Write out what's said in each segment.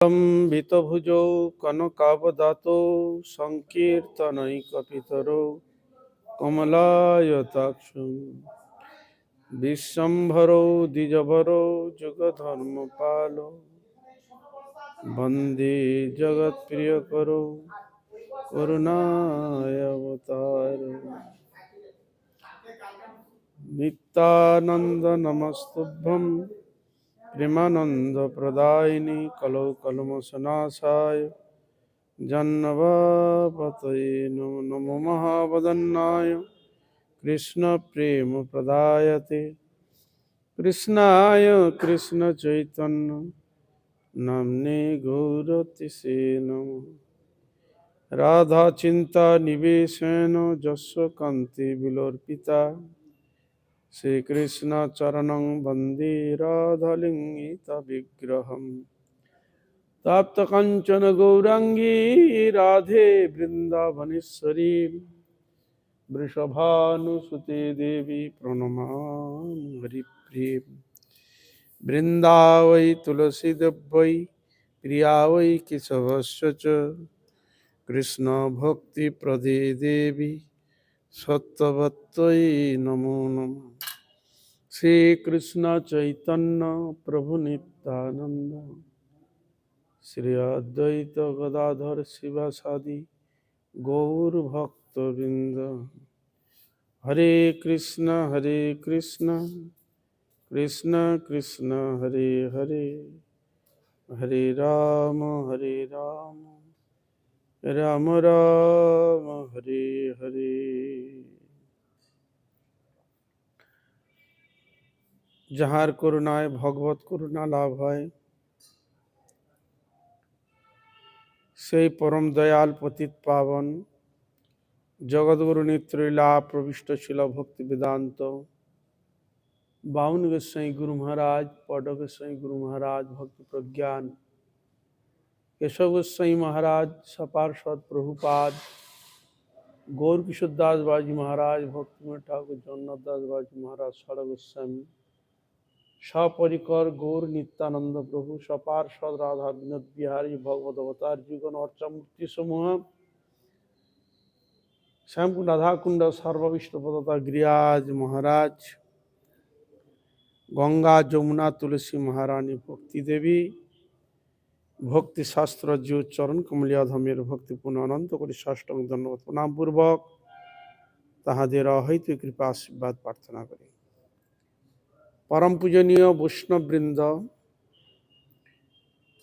লম্বিতভুজৌ কনকাবদাতৌ সংকীর্তনৈকপিতরৌ কমলায়তাক্ষৌ বিশ্বম্ভরৌ দ্বিজবরৌ যুগধর্মপালৌ বন্দে জগৎপ্রিয়করৌ করুণায়াবতারৌ। নিত্যানন্দ নমস্তুভ্যং প্রেমানন্দ প্রদায়িনী কলৌ কলমশনাশায় জন্মপতয়ে নমো নমো মহাবদন্নায় কৃষ্ণ প্রেম প্রদায়তে কৃষ্ণায় কৃষ্ণ চৈতন্য নাম্নে গৌরতিসে নমঃ। রাধা চিন্তা নিবেশেন যস্য কান্তি বিলোর্পিতা শ্রীকৃষ্ণ চরণং বন্দে রাধালিঙ্গিতা বিগ্রহম। তপ্ত কাঞ্চন গৌরাঙ্গী রাধে বৃন্দাবনেশ্বরী বৃষভানুসুতে দেবী প্রণমামি হরিপ্রিয়ে। বৃন্দাবৈ তুলসী দেব্যৈ প্রিয়া বৈ কেশবস্য চ কৃষ্ণ ভক্তি প্রদে দেবী সত্যবত্যৈ নমো নমঃ। শ্রীকৃষ্ণ চৈতন্য প্রভু নিত্যানন্দ শ্রী অদ্বৈত গদাধর শিবাসাদি গৌর ভক্তবৃন্দ। হরে কৃষ্ণ কৃষ্ণ কৃষ্ণ হরে হরে, হরে রাম রাম রাম হরে হরে। যাহার করুণায় ভগবত করুণা লাভ হয়, সেই পরম দয়াল পতিত পাবন জগৎগুরু নিত্যলীলা প্রবিষ্ট ছিল ভক্তি বেদান্ত বাউন গোস্বাই গুরু মহারাজ, পড গোস্বাই গুরু মহারাজ, ভক্তি প্রজ্ঞান কেশব গোস্বাই মহারাজ, সপার্ষদ প্রভুপাদ, গৌর কিশোর দাস বাজি মহারাজ, ভক্তিময় ঠাকুর জগন্নাথ দাস বাজি মহারাজ, ষড় গোস্বামী, সপরিকর গৌর নিত্যানন্দ প্রভু, সপার্ষদ রাধা বিনোদ বিহারী, ভগবত অবতার যুগন অর্চামূর্তি সমূহ, শ্যামকুণ্ড রাধাকুণ্ড সর্ববিষ্ণুপদতা গিরিরাজ মহারাজ, গঙ্গা যমুনা তুলসী মহারানী ভক্তি দেবী, ভক্তি শাস্ত্র জিউ চরণ কমলিয়াধমের ভক্তিপূর্ণ অনন্ত করে ষষ্ঠং ধন্যবাদ প্রণাম পূর্বক তাহাদের অহৈত কৃপা আশীর্বাদ প্রার্থনা করি। পরম পূজনীয় বৈষ্ণববৃন্দ,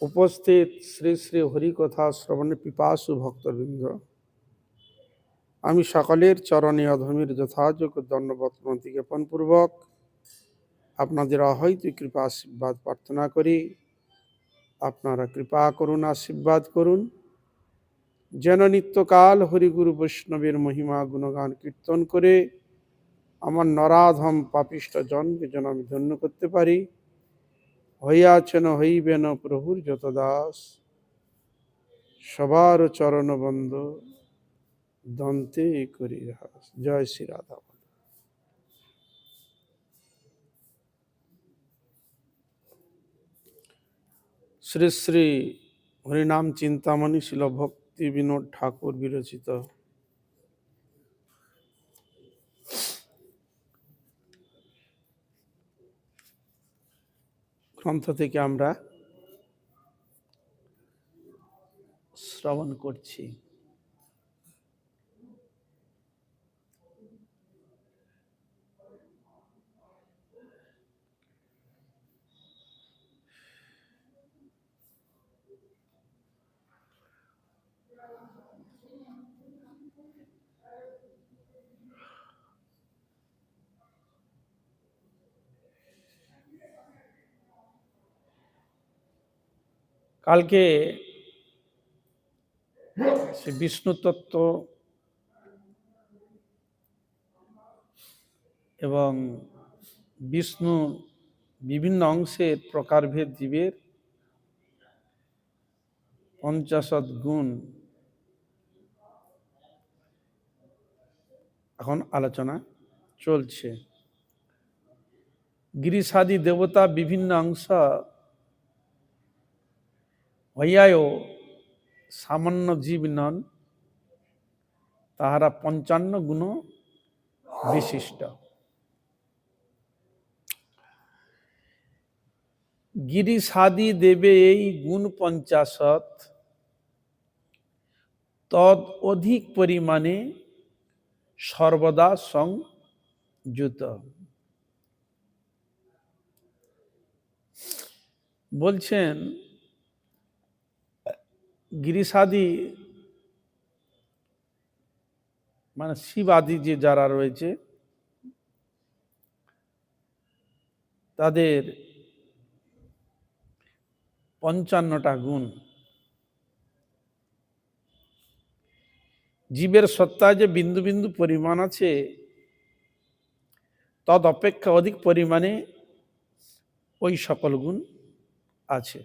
উপস্থিত শ্রী শ্রী হরিকথা শ্রবণে পিপাসু ভক্তবৃন্দ, আমি সকলের চরণে অধমের যথাযোগ্য দণ্ডবত প্রণতি জ্ঞাপন পূর্বক আপনাদের অহৈত কৃপা আশীর্বাদ প্রার্থনা করি। আপনারা কৃপা করুন, আশীর্বাদ করুন, যেন নিত্যকাল হরিগুরু বৈষ্ণবের মহিমা গুণগান কীর্তন করে আমার নরাধম পাপিষ্ঠ জনকে যেন আমি ধন্য করতে পারি। হইয়াছেন হইবেন প্রভুর যত দাস, সবার চরণ বন্ধ দন্তে করি হাস। জয় শ্রী রাধা। শ্রী শ্রী হরিনাম চিন্তামণি শিল ভক্তি বিনোদ ঠাকুর বিরচিত গ্রন্থ থেকে আমরা শ্রবণ করছি। কালকে সে বিষ্ণু তত্ত্ব এবং বিষ্ণু বিভিন্ন অংশের প্রকারভেদ জীবের ৫০ গুণ এখন আলোচনা চলছে। গিরিশাদি দেবতা বিভিন্ন অংশ হইয়াও সামান্য জীব নন, তাহারা 55 গুণ বিশিষ্ট। গিরিশাদি দেবে এই গুণ 50, তদ অধিক পরিমাণে সর্বদা সংযুত। বলছেন গিরিশাদি মানে শিবাদি যে যারা রয়েছে তাদের 55টা গুণ। জীবের সত্তায় যে বিন্দু বিন্দু পরিমাণ আছে, তদ অপেক্ষা অধিক পরিমাণে ওই সকল গুণ আছে।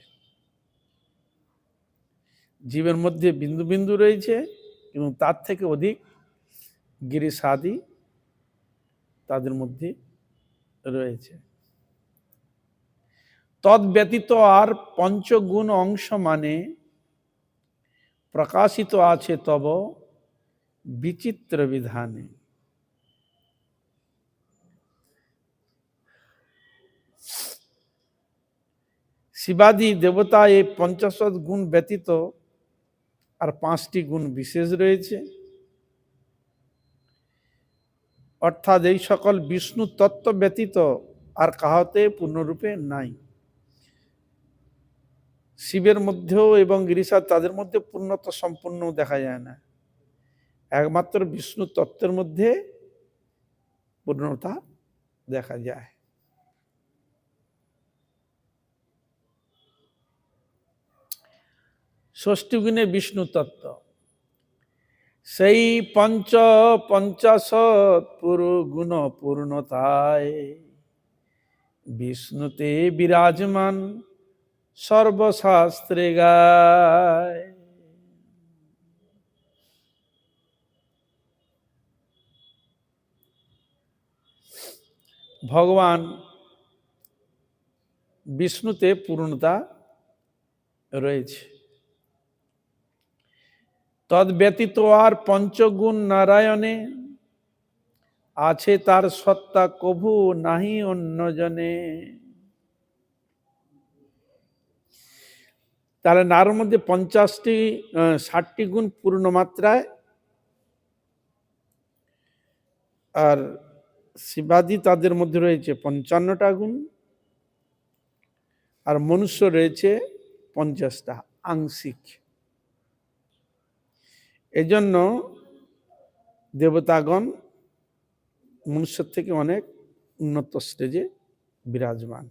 জীবের মধ্যে বিন্দু বিন্দু রয়েছে এবং তার থেকে অধিক গিরিশাদি তাদের মধ্যে রয়েছে। তদ ব্যতীত আর পঞ্চগুণ অংশ মানে প্রকাশিত আছে তব বিচিত্র বিধানে। শিবাদি দেবতা এই 50 গুণ ব্যতীত আর 5টি গুণ বিশেষ রয়েছে, অর্থাৎ এই সকল বিষ্ণু তত্ত্ব ব্যতীত আর কাহাতে পূর্ণরূপে নাই। শিবের মধ্যেও এবং গিরিশাদ তাদের মধ্যে পূর্ণতা সম্পূর্ণ দেখা যায় না, একমাত্র বিষ্ণু তত্ত্বের মধ্যে পূর্ণতা দেখা যায়। ষষ্ঠী গুণে বিষ্ণু তত্ত্ব, সেই 50 পুরু গুণ পূর্ণতায় বিষ্ণুতে বিরাজমান সর্বশাস্ত্রে গায়। ভগবান বিষ্ণুতে পূর্ণতা রয়েছে। তদ ব্যতীত আর পঞ্চগুণ নারায়ণে আছে, তার সত্তা কভু নাহি অন্যজনে। তাহলে নার মধ্যে 60টি গুণ পূর্ণ মাত্রায়, আর শিবাদি তাদের মধ্যে রয়েছে 55টা গুণ, আর মনুষ্য রয়েছে 50টা আংশিক। এজন্য দেবতাগণ মনুষ্যের থেকে অনেক উন্নত স্টেজে বিরাজমান।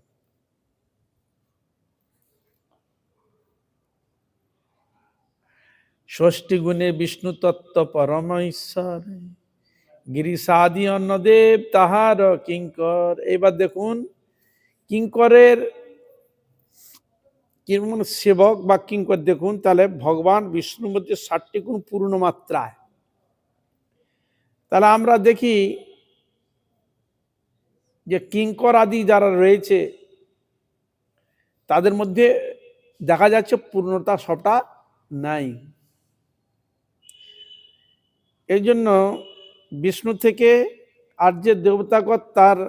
ষষ্ঠী গুণে বিষ্ণু তত্ত্ব পরম ঈশ্বর, গিরিশাদি অন্নদেব তাহার কিঙ্কর। এবার দেখুন কিঙ্করের মানে সেবক বা কিঙ্কর, দেখুন তাহলে ভগবান বিষ্ণুর মধ্যে 60টি গুণ পূর্ণ মাত্রায়। তাহলে আমরা দেখি যে কিঙ্কর আদি যারা রয়েছে তাদের মধ্যে দেখা যাচ্ছে পূর্ণতা সবটা নাই। এই জন্য বিষ্ণু থেকে আর যে দেবতাগণ তার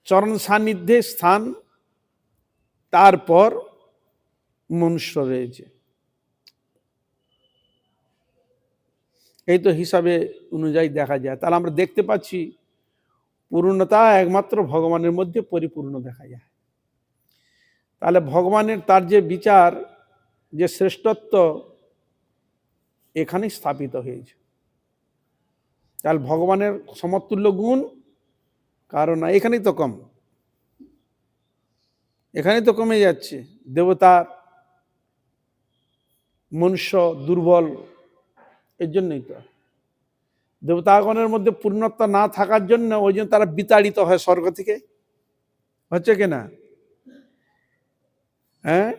চরণ সান্নিধ্যে স্থান, তারপর মনুষ্য রয়েছে। এই তো হিসাবে অনুযায়ী দেখা যায়। তাহলে আমরা দেখতে পাচ্ছি পূর্ণতা একমাত্র ভগবানের মধ্যে পরিপূর্ণ দেখা যায়। তাহলে ভগবানের তার যে বিচার, যে শ্রেষ্ঠত্ব এখানেই স্থাপিত হয়েছে। তাহলে ভগবানের সমতুল্য গুণ কারণ এখানেই তো কম, এখানেই তো কমে যাচ্ছে। দেবতা মনুষ্য দুর্বল, এর জন্যই তো দেবতাগণের মধ্যে পূর্ণত্ব না থাকার জন্য ওই জন্য তারা বিতাড়িত হয় স্বর্গ থেকে, হচ্ছে কিনা? হ্যাঁ,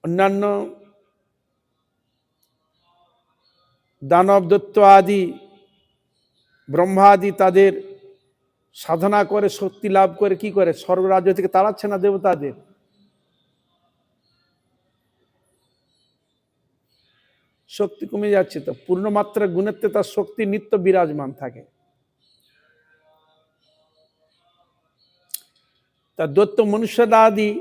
অন্যান্য দানব দৈত্য আদি ব্রহ্মাদি তাদের সাধনা করে শক্তি লাভ করে কি করে, স্বর্গরাজ্য থেকে তাড়াচ্ছে না দেবতাদের। শক্তি কমে যাচ্ছে, তো পূর্ণমাত্রা গুণেতে তার শক্তি নিত্য বিরাজমান থাকে। তার দৈত্য মনুষ্যরা আদি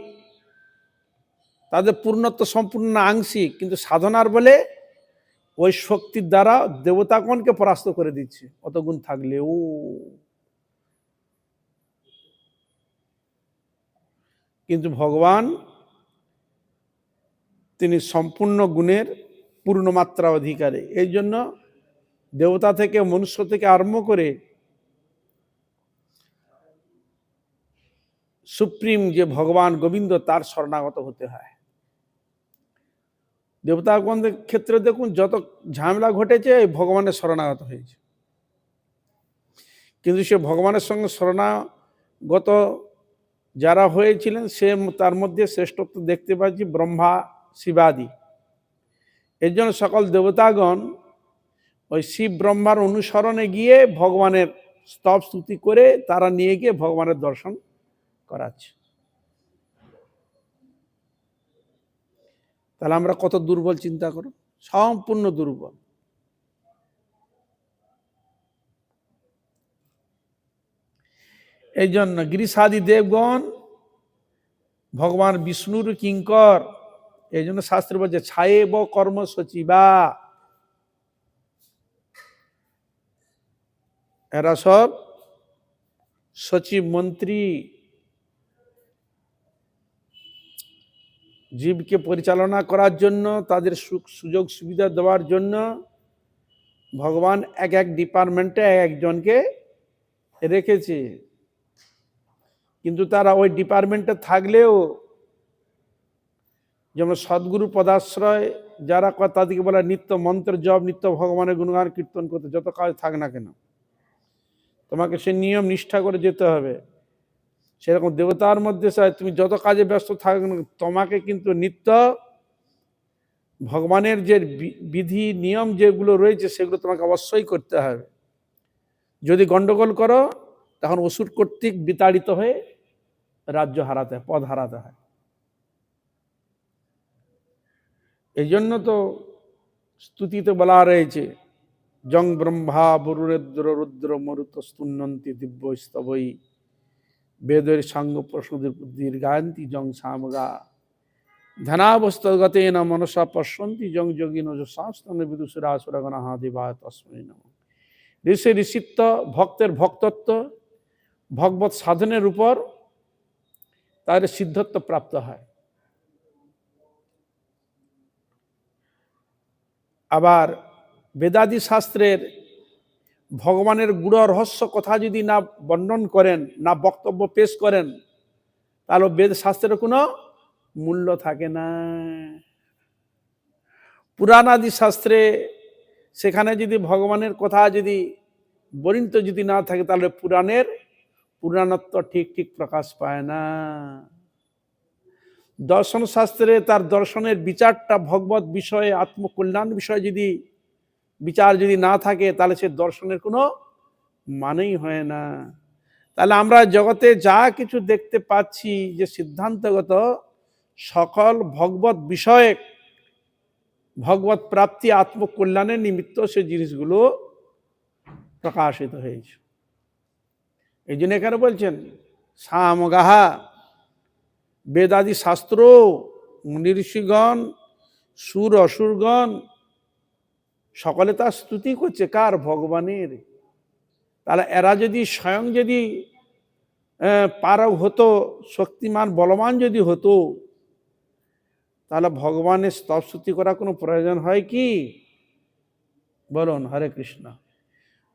তাদের পূর্ণত্ব সম্পূর্ণ আংশিক, কিন্তু সাধনার বলে ওই শক্তির দ্বারা দেবতাগণকে পরাস্ত করে দিচ্ছে অত গুণ থাকলেও। কিন্তু ভগবান তিনি সম্পূর্ণ গুণের পূর্ণমাত্রা অধিকারী। এই জন্য দেবতা থেকে মনুষ্য থেকে আরম্ভ করে সুপ্রিম যে ভগবান গোবিন্দ তার শরণাগত হতে হয়। দেবতাগণদের ক্ষেত্রে দেখুন যত ঝামেলা ঘটেছে ভগবানের শরণাগত হয়েছে, কিন্তু সে ভগবানের সঙ্গে শরণাগত যারা হয়েছিলেন সে তার মধ্যে শ্রেষ্ঠত্ব দেখতে পাচ্ছি ব্রহ্মা শিবাদি। এর জন্য সকল দেবতাগণ ওই শিব ব্রহ্মার অনুসরণে গিয়ে ভগবানের স্তব স্তুতি করে তারা নিয়ে গিয়ে ভগবানের দর্শন করাচ্ছে। তাহলে আমরা কত দুর্বল চিন্তা করো, সম্পূর্ণ দুর্বল। এই জন্য গিরিশাদি দেবগণ ভগবান বিষ্ণুর কিঙ্কর। এই জন্য শাস্ত্র বলছে ছায়েব কর্ম সচিবা, এরা সব সচিব মন্ত্রী, জীবকে পরিচালনা করার জন্য তাদের সুযোগ সুবিধা দেওয়ার জন্য ভগবান এক এক ডিপার্টমেন্টে একজনকে রেখেছে। কিন্তু তারা ওই ডিপার্টমেন্টে থাকলেও যেমন সদ্গুরু পদাশ্রয় যারা তাদেরকে বলে নিত্য মন্ত্র জপ, নিত্য ভগবানের গুণগান কীর্তন করতে, যত কাজ থাক না কেন তোমাকে সে নিয়ম নিষ্ঠা করে যেতে হবে। সেরকম দেবতার মধ্যে তুমি যত কাজে ব্যস্ত থাকবে না তোমাকে কিন্তু নিত্য ভগবানের যে বিধি নিয়ম যেগুলো রয়েছে সেগুলো তোমাকে অবশ্যই করতে হবে। যদি গন্ডগোল করো তখন অসুর কর্তৃক বিতাড়িত হয়ে রাজ্য হারাতে হয়, পদ হারাতে হয়। এই জন্য তো স্তুতিতে বলা রয়েছে জং ব্রহ্মা বরুরেদ্র রুদ্র মরুত স্তুন্নন্তি দিব্য স্তবই বেদের সাঙ্গ প্রসুদের গায়ন্তি জং সামগা ধনাবস্তগতে না মনসা পশ্যন্তি জং যোগিন শাস্তন বিদুসুরাসুরগণ হাদিবা তস্মৈ নমঃ। ঋষি ঋষিত্ব, ভক্তের ভক্তত্ব, ভগবত সাধনের উপর তাদের সিদ্ধত্ব প্রাপ্ত হয়। আবার বেদাদি শাস্ত্রের ভগবানের গূঢ় রহস্য কথা যদি না বর্ণন করেন, না বক্তব্য পেশ করেন, তাহলে বেদ শাস্ত্রের কোনো মূল্য থাকে না। পুরাণাদি শাস্ত্রে সেখানে যদি ভগবানের কথা যদি বর্ণিত যদি না থাকে তাহলে পুরাণের পুরাণত্ব ঠিক ঠিক প্রকাশ পায় না। দর্শন শাস্ত্রে তার দর্শনের বিচারটা ভগবত বিষয়ে, আত্মকল্যাণ বিষয়ে যদি বিচার যদি না থাকে তাহলে সে দর্শনের কোনো মানেই হয় না। তাহলে আমরা জগতে যা কিছু দেখতে পাচ্ছি যে সিদ্ধান্তগত সকল ভগবত বিষয়ে, ভগবত প্রাপ্তি আত্মকল্যাণের নিমিত্ত সে জিনিসগুলো প্রকাশিত হয়েছে। এই জন্য এখানে বলছেন সামগাহা, বেদাদি শাস্ত্র, মুনি ঋষিগণ, সুর অসুরগণ সকলে তার স্তুতি করছে কার? ভগবানের। তাহলে এরা যদি স্বয়ং যদি পারক হতো, শক্তিমান বলবান যদি হতো, তাহলে ভগবানের স্তব স্তুতি করার কোনো প্রয়োজন হয় কি? বলুন হরে কৃষ্ণ।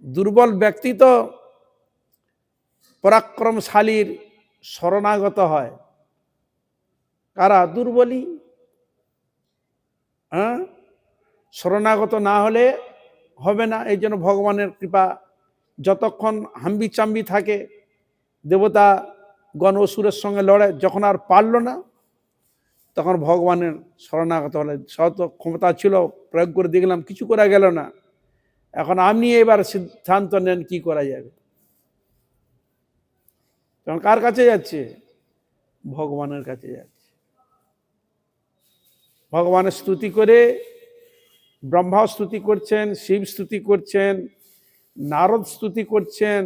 দুর্বল ব্যক্তি তো পরাক্রমশালীর শরণাগত হয়। কারা? দুর্বলী। শরণাগত না হলে হবে না। এই জন্য ভগবানের কৃপা যতক্ষণ হাম্বি চাম্বি থাকে, দেবতা গণ অসুরের সঙ্গে লড়ে, যখন আর পারল না তখন ভগবানের শরণাগত হলে। শত ক্ষমতা ছিল, প্রয়োগ করে দেখলাম কিছু করা গেল না, এখন আপনি এবার সিদ্ধান্ত নেন কি করা যাবে। কারণ কার কাছে যাচ্ছে? ভগবানের কাছে যাচ্ছে। ভগবানের স্তুতি করে, ব্রহ্মা স্তুতি করছেন, শিব স্তুতি করছেন, নারদ স্তুতি করছেন,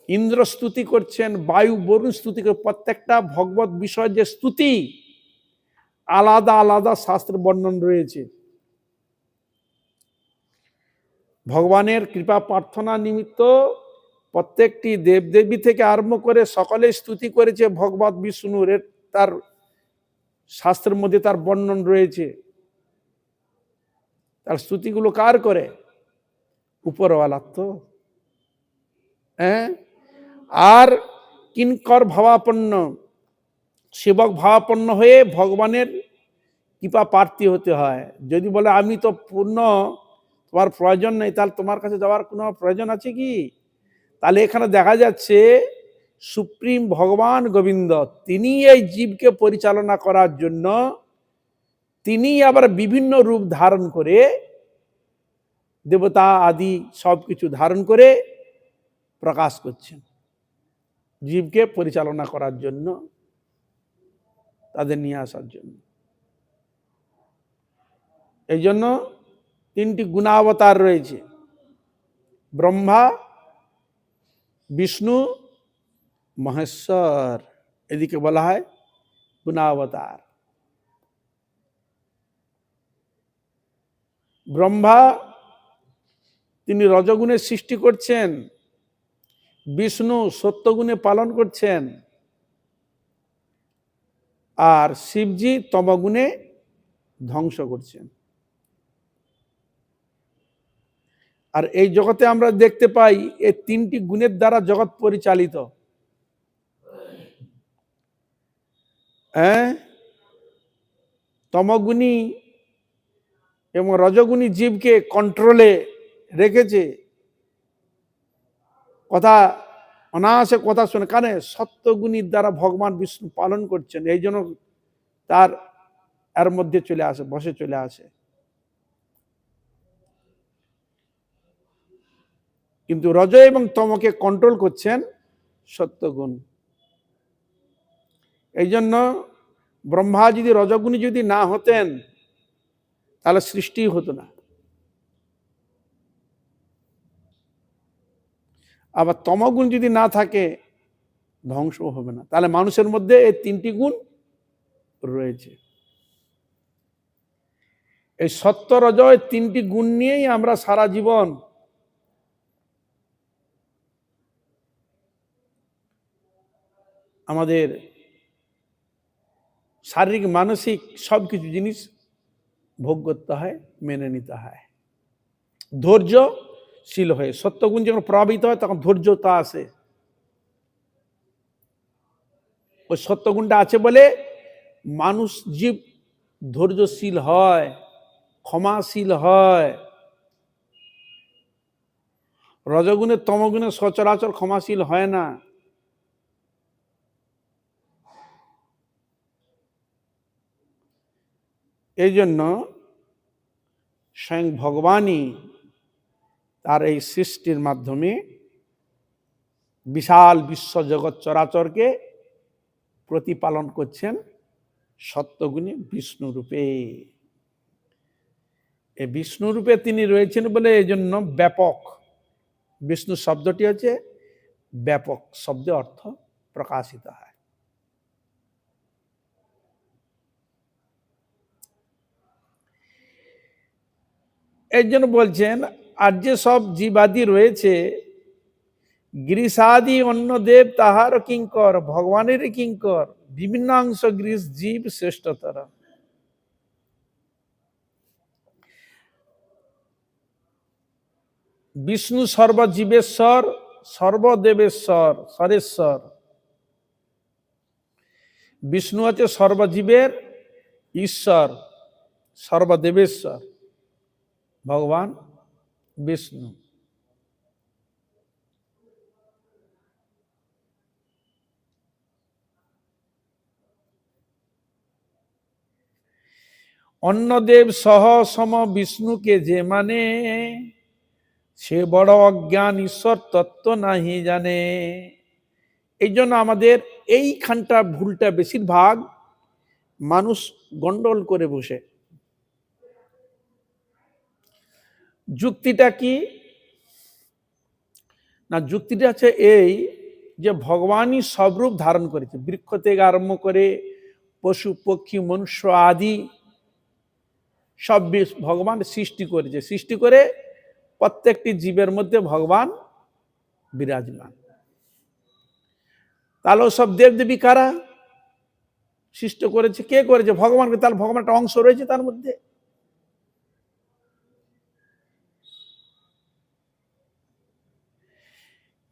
ইন্দ্র স্তুতি করছেন, বায়ু বরুণ স্তুতি করে। প্রত্যেকটা ভগবত বিষয় যে স্তুতি আলাদা আলাদা শাস্ত্র বর্ণন রয়েছে। ভগবানের কৃপা প্রার্থনা নিমিত্ত প্রত্যেকটি দেবদেবী থেকে আরম্ভ করে সকলে স্তুতি করেছে ভগবত বিষ্ণুর। তার শাস্ত্রের মধ্যে তার বর্ণন রয়েছে। তার স্তুতিগুলো কার করে? উপরওয়ালার তো। হ্যাঁ, আর কিঙ্কর ভাবাপন্ন, সেবক ভাবাপন্ন হয়ে ভগবানের কৃপা প্রার্থী হতে হয়। যদি বলে আমি তো পূর্ণ, তোমার প্রয়োজন নেই, তাহলে তোমার কাছে যাওয়ার কোনো প্রয়োজন আছে কি? তাহলে এখানে দেখা যাচ্ছে সুপ্রিম ভগবান গোবিন্দ, তিনি এই জীবকে পরিচালনা করার জন্য তিনি আবার বিভিন্ন রূপ ধারণ করে, দেবতা আদি সবকিছু ধারণ করে প্রকাশ করছেন জীবকে পরিচালনা করার জন্য, তাদের নিয়ে আসার জন্য। এই জন্য তিনটি গুণাবতার রয়েছে, ব্রহ্মা, বিষ্ণু, মহেশ্বর। এদিকে বলা হয় গুণাবতার। ব্রহ্মা তিনি রজগুণের সৃষ্টি করছেন, বিষ্ণু সত্যগুণে পালন করছেন, আর শিবজি তমগুণে ধ্বংস করছেন। আর এই জগতে আমরা দেখতে পাই এই তিনটি গুণের দ্বারা জগৎ পরিচালিত। তমগুণী এবং রজগুণী জীবকে কন্ট্রোলে রেখেছে, কথা অনায়াসে কথা শুনে, কারণ সত্যগুণীর দ্বারা ভগবান বিষ্ণু পালন করছেন। এই জন্য তার এর মধ্যে চলে আসে, বসে চলে আসে। কিন্তু রজ এবং তমকে কন্ট্রোল করছেন সত্যগুণ। এই জন্য ব্রহ্মা যদি রজগুণী যদি না হতেন তাহলে সৃষ্টি হতো না। আবার তমগুণ যদি না থাকে ধ্বংস হবে না। তাহলে মানুষের মধ্যে এই তিনটি গুণ রয়েছে। এই সত্য রজয় তিনটি গুণ নিয়েই আমরা সারা জীবন আমাদের শারীরিক মানসিক সবকিছু জিনিস ভোগ করতে হয়, মেনে নিতে হয়। ধৈর্যশীল হয়ে, সত্যগুণ যখন প্রভাবিত হয় তখন ধৈর্যতা আসে। ওই সত্যগুণটা আছে বলে মানুষ জীব ধৈর্যশীল হয়, ক্ষমাশীল হয়। রজগুণে তমগুণে সচরাচর ক্ষমাশীল হয় না। এই জন্য স্বয়ং ভগবানই তার এই সৃষ্টির মাধ্যমে বিশাল বিশ্ব জগৎ চরাচরকে প্রতিপালন করছেন সত্যগুণী বিষ্ণু রূপে। এই বিষ্ণু রূপে তিনি রয়েছেন বলে এই জন্য ব্যাপক, বিষ্ণু শব্দটি হচ্ছে ব্যাপক শব্দে অর্থ প্রকাশিত হয়। এই জন্য বলছেন আর যে সব জীবাদি রয়েছে, গৃষাদি অন্য দেব তাহার কিঙ্কর, ভগবানের কিঙ্কর, বিভিন্নাংশ গৃষ জীব শ্রেষ্ঠতর। বিষ্ণু সর্বজীবেশ্বর, সর্বদেবেশ্বর, সরেশ্বর। বিষ্ণু হচ্ছে সর্বজীবের ঈশ্বর, সর্বদেবেশ্বর ভগবান বিষ্ণু। অন্নদেব সহ সম বিষ্ণুকে যে মানে, সে বড় অজ্ঞান ঈশ্বর তত্ত্ব নাহি জানে। এই জন্য আমাদের এইখানটা ভুলটা বেশিরভাগ মানুষ গন্ডগোল করে বসে। যুক্তিটা কি না, যুক্তিটা হচ্ছে এই যে ভগবানই সব রূপ ধারণ করেছে, বৃক্ষ থেকে আরম্ভ করে পশু পক্ষী মনুষ্য আদি সব ভগবান সৃষ্টি করেছে, সৃষ্টি করে প্রত্যেকটি জীবের মধ্যে ভগবান বিরাজমান। তাহলে সব দেবদেবী কারা সৃষ্টি করেছে? কে করেছে? ভগবানকে। তাহলে ভগবান একটা অংশ রয়েছে তার মধ্যে।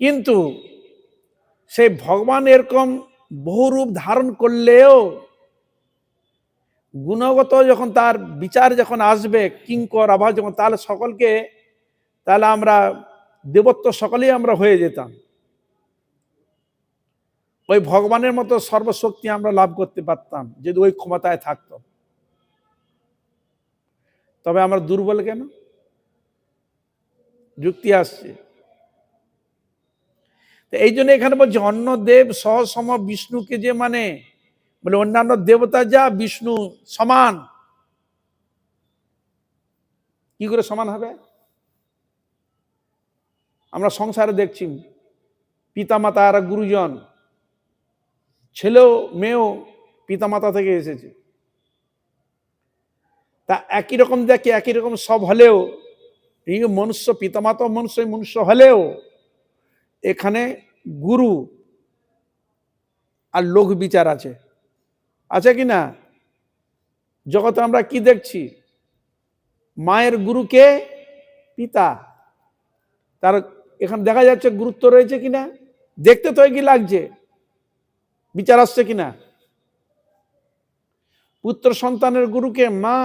কিন্তু সেই ভগবান এরকম বহু রূপ ধারণ করলেও গুণগত যখন তার বিচার যখন আসবে, কিঙ্কর আভাস যখন, তাহলে সকলকে, তাহলে আমরা দেবত্ব সকলেই আমরা হয়ে যেতাম, ওই ভগবানের মতো সর্বশক্তি আমরা লাভ করতে পারতাম যদি ওই ক্ষমতায় থাকতো। তবে আমরা দুর্বল কেন? যুক্তি আসছে। এই জন্য এখানে বলছে অন্য দেব সহসম বিষ্ণুকে যে মানে, বলে অন্যান্য দেবতা যা বিষ্ণু সমান। কি করে সমান হবে? আমরা সংসারে দেখছি পিতামাতা আর গুরুজন, ছেলেও মেয়েও পিতামাতা থেকে এসেছে, তা একই রকম দেখে একই রকম সব হলেও, এই মনুষ্য পিতামাতা মনুষ্য মনুষ্য হলেও এখানে গুরু আর লোক বিচার আছে, আছে কি না? জগতে আমরা কি দেখছি? মায়ের গুরুকে পিতা, তার এখানে দেখা যাচ্ছে গুরুত্ব রয়েছে কিনা? দেখতে তো কি লাগছে, বিচার আসছে কিনা? পুত্র সন্তানের গুরুকে মা,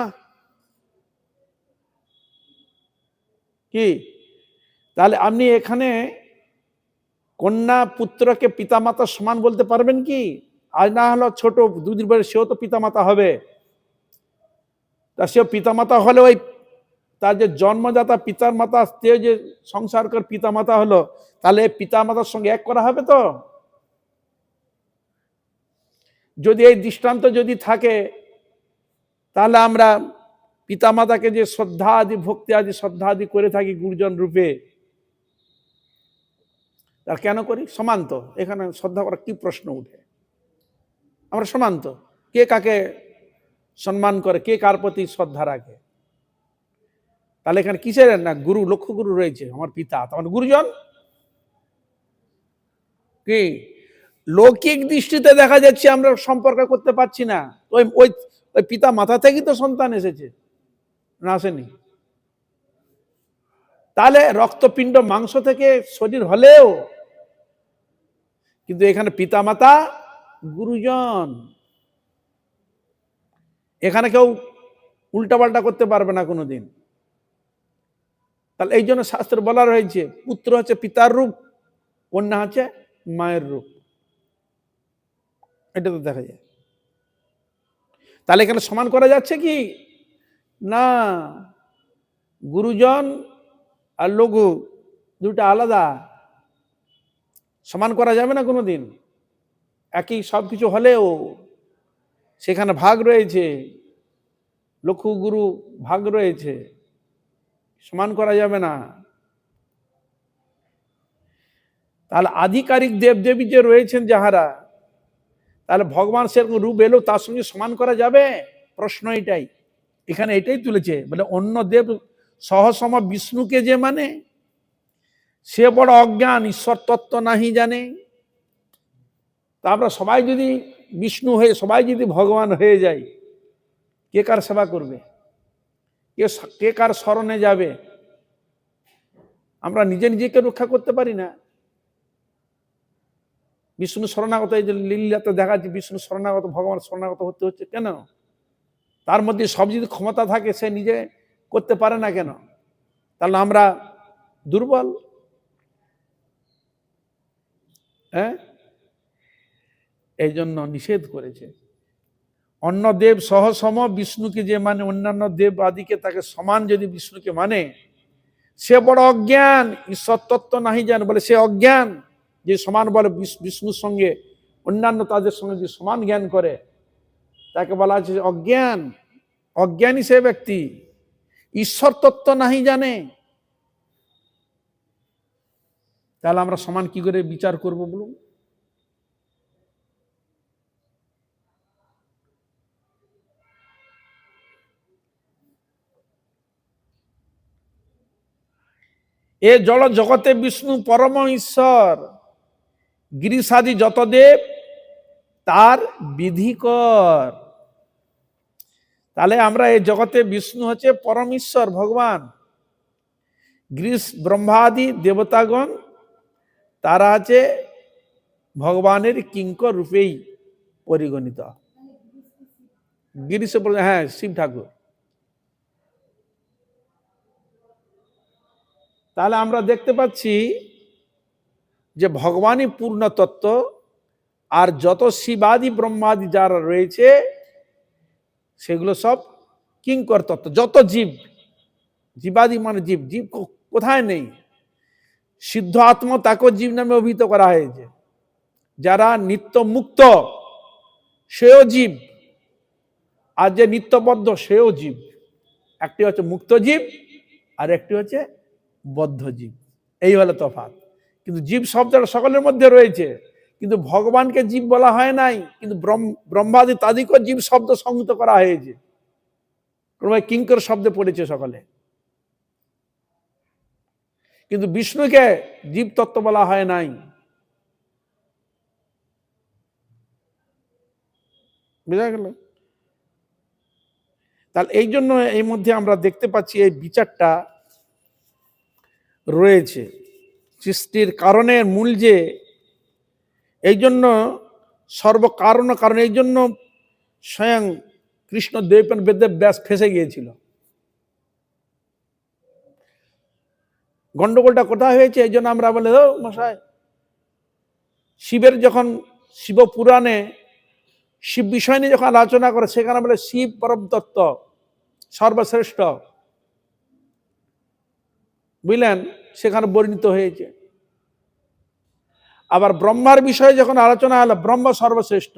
কি? তাহলে আপনি এখানে কন্যা পুত্রকে পিতামাতা সমান বলতে পারবেন কি? আজ না হলো ছোট দুদিন পরে সেও তো পিতামাতা হবে। তা সেও পিতামাতা হলে ওই তার যে জন্মদাতা পিতার মাতা, সে যে সংসার করে পিতামাতা হলো, তাহলে পিতামাতার সঙ্গে এক করা হবে তো? যদি এই দৃষ্টান্ত যদি থাকে, তাহলে আমরা পিতামাতাকে যে শ্রদ্ধা আদি ভক্তি আদি শ্রদ্ধা আদি করে থাকি গুরুজন রূপে, তা কেন করি? সমান তো, এখানে শ্রদ্ধা করার কি প্রশ্ন উঠে? আমরা সমান তো, কে কাকে সম্মান করে, কে কার প্রতি শ্রদ্ধা রাখে? তাহলে এখানে কিসের না গুরু, লক্ষ্য গুরু রয়েছে আমার পিতা, তখন গুরুজন কি? লৌকিক দৃষ্টিতে দেখা যাচ্ছে আমরা সম্পর্ক করতে পারছি না, ওই ওই ওই পিতা মাতা থেকেই তো সন্তান এসেছে, না আসেনি? তাহলে রক্তপিণ্ড মাংস থেকে শরীর হলেও কিন্তু এখানে পিতা মাতা গুরুজন, এখানে কেউ উল্টাপাল্টা করতে পারবে না কোনোদিন। তাহলে এই জন্য শাস্ত্রে বলা রয়েছে পুত্র হচ্ছে পিতার রূপ, কন্যা হচ্ছে মায়ের রূপ, এটা তো দেখা যায়। তাহলে এখানে সমান করা যাচ্ছে কি না? গুরুজন আর লঘু দুটা আলাদা, সমান করা যাবে না কোনোদিন। একই সবকিছু হলেও সেখানে ভাগ রয়েছে, লঘু গুরু ভাগ রয়েছে, সমান করা যাবে না। তাহলে আধিকারিক দেবদেবী যে রয়েছেন যাহারা, তাহলে ভগবান সেরকম রূপ এলো তার সঙ্গে সমান করা যাবে? প্রশ্ন এটাই, এখানে এটাই তুলেছে, বলে অন্য দেব সহসম বিষ্ণুকে যে মানে, সে বড় অজ্ঞান, ঈশ্বর তত্ত্ব নাহি জানে। তা আমরা সবাই যদি বিষ্ণু হয়ে, সবাই যদি ভগবান হয়ে যাই, কে কার সেবা করবে? কে কার শরণে যাবে? আমরা নিজে নিজেকে রক্ষা করতে পারি না। বিষ্ণু শরণাগত, এই যে লীলাতে দেখা যাচ্ছে বিষ্ণু শরণাগত, ভগবান শরণাগত হতে হচ্ছে কেন? তার মধ্যে সব যদি ক্ষমতা থাকে, সে নিজে করতে পারে না কেন? তাহলে আমরা দুর্বল। হ্যাঁ, এই জন্য নিষেধ করেছে। অন্য দেব সহসম বিষ্ণুকে যে মানে, অন্যান্য দেব আদিকে তাকে সমান যদি বিষ্ণুকে মানে, সে বড় অজ্ঞান, ঈশ্বর তত্ত্ব নাহি জানে। বলে সে অজ্ঞান, যে সমান বলে বিষ্ণুর সঙ্গে অন্যান্য তাদের সঙ্গে যে সমান জ্ঞান করে, তাকে বলা হচ্ছে অজ্ঞান। অজ্ঞানী সে ব্যক্তি, ঈশ্বর তত্ত্ব নাহি জানে। তাহলে আমরা সমান কি করে বিচার করব বলুন? এ জড় জগতে বিষ্ণু পরম ঈশ্বর, গিরিশাদি যত দেব তার বিধি কর। তাহলে আমরা এই জগতে বিষ্ণু হচ্ছে পরম ঈশ্বর ভগবান, গিরিশ ব্রহ্মাদি দেবতাগণ তারা আছে ভগবানের কিঙ্কর রূপেই পরিগণিত। গিরিশ, হ্যাঁ, শিব ঠাকুর। তাহলে আমরা দেখতে পাচ্ছি যে ভগবানই পূর্ণ তত্ত্ব, আর যত শিবাদি ব্রহ্মাদি যারা রয়েছে সেগুলো সব কিঙ্কর তত্ত্ব। যত জীব, জীবাদি মানে জীব, জীব কোথায় নেই? সিদ্ধ আত্মা তাকে জীব নামে অভিহিত করা হয়েছে। যারা নিত্য মুক্ত সেও জীব, আর যে নিত্যবদ্ধ সেও জীব। একটি হচ্ছে মুক্ত জীব আর একটি হচ্ছে বদ্ধ জীব, এই হলো তফাৎ। কিন্তু জীব শব্দটা সকলের মধ্যে রয়েছে, কিন্তু ভগবানকে জীব বলা হয় নাই, কিন্তু ব্রহ্মাদি তাদিকেও জীব শব্দ সংযুক্ত করা হয়েছে। কিঙ্কর শব্দে পড়েছে সকলে, কিন্তু বিষ্ণুকে জীব তত্ত্ব বলা হয় নাই। বুঝা গেল? তাহলে এই জন্য এই মধ্যে আমরা দেখতে পাচ্ছি এই বিচারটা রয়েছে সৃষ্টির কারণের মূল, যে এই জন্য সর্বকারণ কারণ, এই জন্য স্বয়ং কৃষ্ণ দ্বৈপায়ন বেদদেব ব্যাস ফেসে গিয়েছিল। গন্ডগোলটা কোথায় হয়েছে? এই জন্য আমরা বলে মশাই, শিবের যখন শিব পুরাণে শিব বিষয় নিয়ে যখন আলোচনা করে, সেখানে বলে শিব পরম তত্ত্ব সর্বশ্রেষ্ঠ, বুঝলেন, সেখানে বর্ণিত হয়েছে। আবার ব্রহ্মার বিষয়ে যখন আলোচনা হলো, ব্রহ্ম সর্বশ্রেষ্ঠ।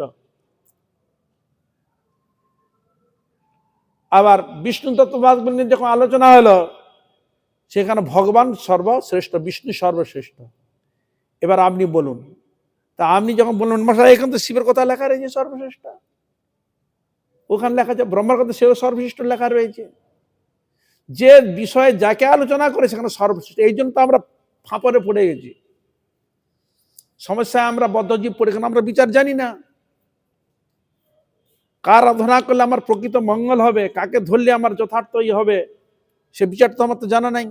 আবার বিষ্ণু তত্ত্ববাদ নিয়ে যখন আলোচনা হলো, সেখানে ভগবান সর্বশ্রেষ্ঠ, বিষ্ণু সর্বশ্রেষ্ঠ। এবার আপনি বলুন, তা আপনি যখন বললেন মশাই এখানে তো শিবের কথা লেখা রয়েছে সর্বশ্রেষ্ঠ, ওখানে লেখা আছে ব্রহ্মার কথা সেও সর্বশ্রেষ্ঠ লেখা রয়েছে। যে বিষয়ে যাকে আলোচনা করে সেখানে সর্বশ্রেষ্ঠ। এই জন্য তো আমরা ফাঁপরে পড়ে গেছি, সমস্যায় আমরা বদ্ধজীব পড়ে গেলাম। আমরা বিচার জানি না, কার আরাধনা করলে আমার প্রকৃত মঙ্গল হবে, কাকে ধরলে আমার যথার্থ হবে, সে বিচার তো আমার তো জানা নাই।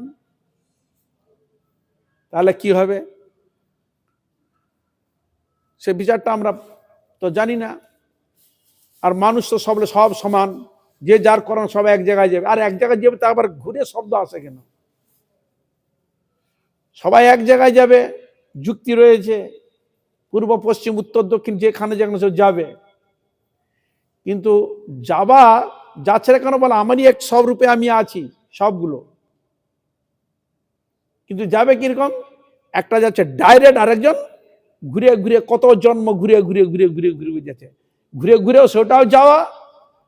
তাহলে কি হবে? সে বিচারটা আমরা তো জানি না। আর মানুষ তো সব সমান, যে যার করণ সব এক জায়গায় যাবে। আর এক জায়গায় যাবে তা আবার ঘুরে শব্দ আসে কেন? সবাই এক জায়গায় যাবে, যুক্তি রয়েছে, পূর্ব পশ্চিম উত্তর দক্ষিণ যেখানে যেখানে সব যাবে। কিন্তু যাচ্ছে কেন বলে আমারই এক সব রূপে আমি আছি সবগুলো, কিন্তু যাবে কিরকম? একটা যাচ্ছে ডাইরেক্ট, আরেকজন ঘুরে ঘুরে, কত জন্ম ঘুরে ঘুরে ঘুরে ঘুরে ঘুরে যাচ্ছে, ঘুরে ঘুরেও সেটাও যাওয়া,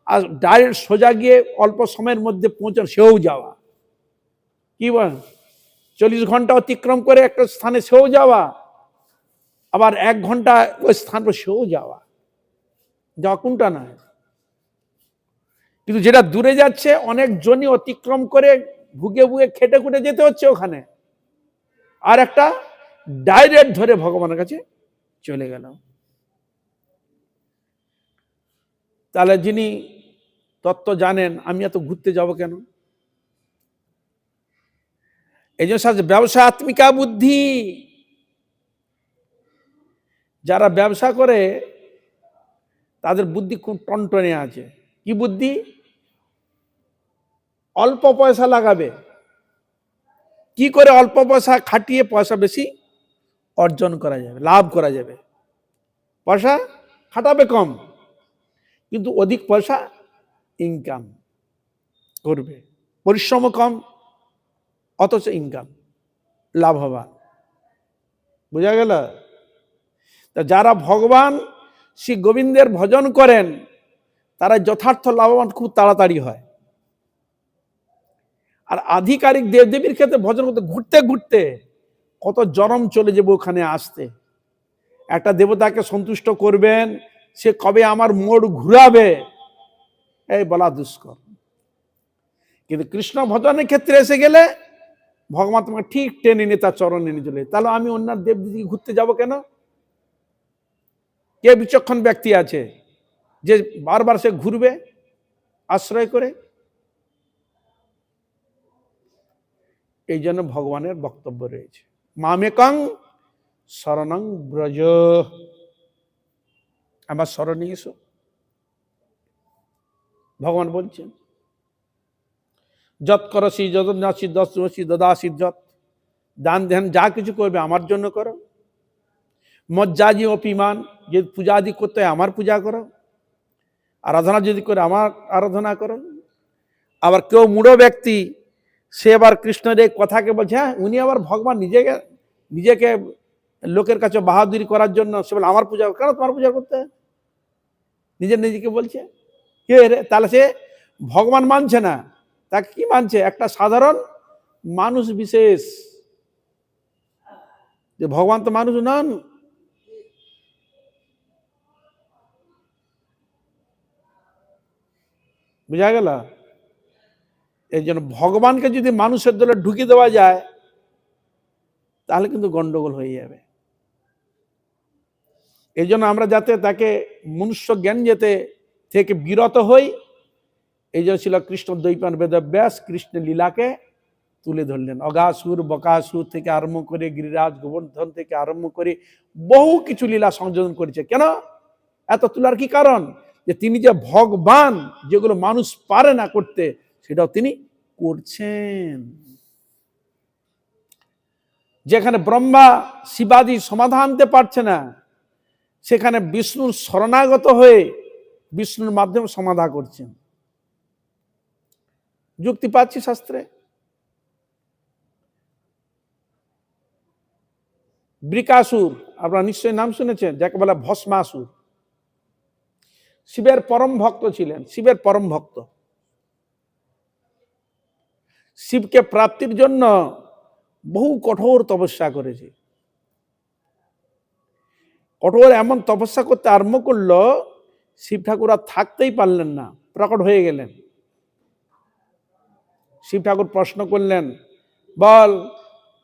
আর ডাইরেক্ট সোজা গিয়ে অল্প সময়ের মধ্যে পৌঁছানো সেও যাওয়া। কি বল, 40 ঘন্টা অতিক্রম করে একটা স্থানে সেও যাওয়া, আবার 1 ঘন্টা ওই স্থান পর সেও যাওয়া। যাওয়া কোনটা নয়? কিন্তু যেটা দূরে যাচ্ছে অনেক জনই অতিক্রম করে ভুগে ভুগে খেটে খুটে যেতে হচ্ছে ওখানে, আর একটা ডাইরেক্ট ধরে ভগবানের কাছে চলে গেল। তাহলে যিনি তত্ত্ব জানেন, আমি এত ঘুরতে যাব কেন? এই জন্য ব্যবসা আত্মিকা বুদ্ধি। যারা ব্যবসা করে তাদের বুদ্ধি খুব টনটনে আছে। কি বুদ্ধি? অল্প পয়সা লাগাবে, কি করে অল্প পয়সা খাটিয়ে পয়সা বেশি অর্জন করা যাবে, লাভ করা যাবে। পয়সা খাটাবে কম, কিন্তু অধিক পয়সা ইনকাম করবে, পরিশ্রম কম অথচ ইনকাম লাভবান। বোঝা গেল? তা যারা ভগবান শ্রী গোবিন্দের ভজন করেন তারা যথার্থ লাভবান খুব তাড়াতাড়ি হয়। আর আধিকারিক দেবদেবীর ক্ষেত্রে ভজন করতে ঘুরতে ঘুরতে কত জনম চলে যাবে ওখানে আসতে। একটা দেবতাকে সন্তুষ্ট করবেন, সে কবে আমার মোড় ঘুরাবে এই বলা দুষ্কর। কিন্তু কৃষ্ণ ভজনের ক্ষেত্রে এসে গেলে ভগবান তোমাকে ঠিক টেনে নিয়ে তার চরণে নিয়ে চলে। তাহলে আমি অন্য দেবদেবীকে ঘুরতে যাব কেন? কে বিচক্ষণ ব্যক্তি আছে যে বারবার সে ঘুরবে আশ্রয় করে? এই জন্য ভগবানের বক্তব্য রয়েছে, মামেকং শরণং ব্রজ, আমার শরণে এসো। ভগবান বলছেন যত করসি যদনাসি দশি দদাসি যত, দান ধ্যান যা কিছু করবে আমার জন্য করো। মজ্জাজি অপিমান, যদি পূজা আদি করতে হয় আমার পূজা করো, আরাধনা যদি করে আমার আরাধনা করো। আবার কেউ মূঢ় ব্যক্তি সে আবার কৃষ্ণের এই কথাকে বলছে, হ্যাঁ উনি আবার ভগবান নিজেকে লোকের কাছে বাহাদুরি করার জন্য সে বলে আমার পূজা, কেন তোমার পূজা করতে? নিজেকে বলছে কে রে? তাহলে সে ভগবান মানছে না, তাকে কি মানছে? একটা সাধারণ মানুষ বিশেষ। যে ভগবান তো মানুষ নন। বুঝা গেল? এই জন্য ভগবানকে যদি মানুষের দলে ঢুকিয়ে দেওয়া যায় তাহলে কিন্তু গন্ডগোল হয়ে যাবে। এই জন্য আমরা যাতে তাকে মনুষ্য জ্ঞান থেকে বিরত হই, এই জন্য ছিল কৃষ্ণ দ্বৈপায়ন বেদব্যাস কৃষ্ণের লীলাকে তুলে ধরলেন। অগাসুর বকাসুর থেকে আরম্ভ করে গিরিরাজ গোবর্ধন থেকে আরম্ভ করে বহু কিছু লীলা সংযোজন করেছে। কেন এত তোলার কি কারণ? যে তিনি যে ভগবান, যেগুলো মানুষ পারে না করতে সেটাও তিনি করছেন। যেখানে ব্রহ্মা শিবাদি সমাধান আনতে পারছে না, সেখানে বিষ্ণুর শরণাগত হয়ে বিষ্ণুর মাধ্যমে সমাধান করছেন। যুক্তি পাচ্ছি শাস্ত্রে। বৃকাসুর আপনারা নিশ্চয়ই নাম শুনেছেন, যাকে বলে ভস্মাসুর। শিবের পরম ভক্ত ছিলেন, শিবের পরম ভক্ত। শিবকে প্রাপ্তির জন্য বহু কঠোর তপস্যা করেছে। কঠোর এমন তপস্যা করতে আরম্ভ করলো, শিব ঠাকুর আর থাকতেই পারলেন না, প্রকট হয়ে গেলেন। শিব ঠাকুর প্রশ্ন করলেন, বল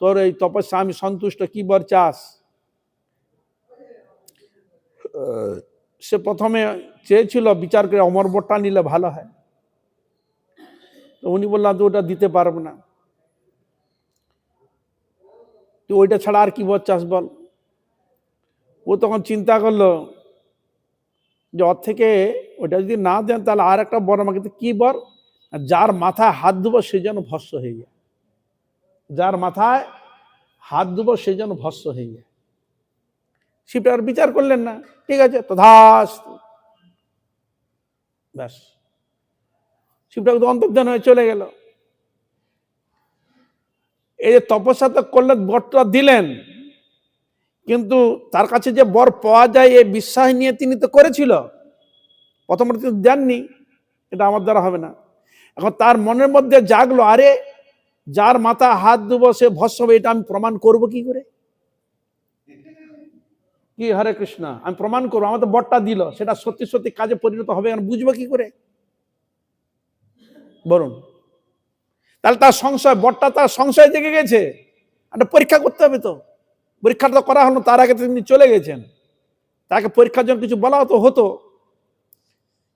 তোর এই তপস্যা আমি সন্তুষ্ট, কি বর চাস? সে প্রথমে চেয়েছিল বিচার করে অমর বরটা নিলে ভালো হয়। তো উনি বললাম তো ওটা দিতে পারবো না। তো ওইটা ছাড়া আর কি বর চাস বল? ও তখন চিন্তা করলো যে ওর থেকে ওটা যদি না দেন তাহলে আর একটা বর আমাকে। কি বর? যার মাথায় হাত দেবো সে যেন ভস্ম হয়ে যায়। যার মাথায় হাত দেবো সে যেন ভস্ম হয়ে যায়। শিবটা আর বিচার করলেন না, ঠিক আছে তথাস্তু, ব্যাস। শিবটা অন্তর্ধান হয়ে চলে গেল। এই যে তপস্যা তো করলেন, বরটা দিলেন, কিন্তু তার কাছে যে বর পাওয়া যায় এই বিশ্বাস নিয়ে তিনি তো করেছিল। প্রথমত তিনি দেননি, এটা আমার দ্বারা হবে না। এখন তার মনের মধ্যে জাগলো, আরে যার মাথা হাত দেবো সে ভস্ম হবে, এটা আমি প্রমাণ করব কি করে? কি হরে কৃষ্ণ, আমি প্রমাণ করবো, আমার তো বরটা দিল, সেটা সত্যি সত্যি কাজে পরিণত হবে, আমি বুঝবো কি করে বলুন? তাহলে তার সংশয়, বরটা তার সংশয় জেগে গেছে, একটা পরীক্ষা করতে হবে। তো পরীক্ষাটা তো করা হলো, তার আগে তিনি চলে গেছেন। তাকে পরীক্ষার জন্য কিছু বলা হতো,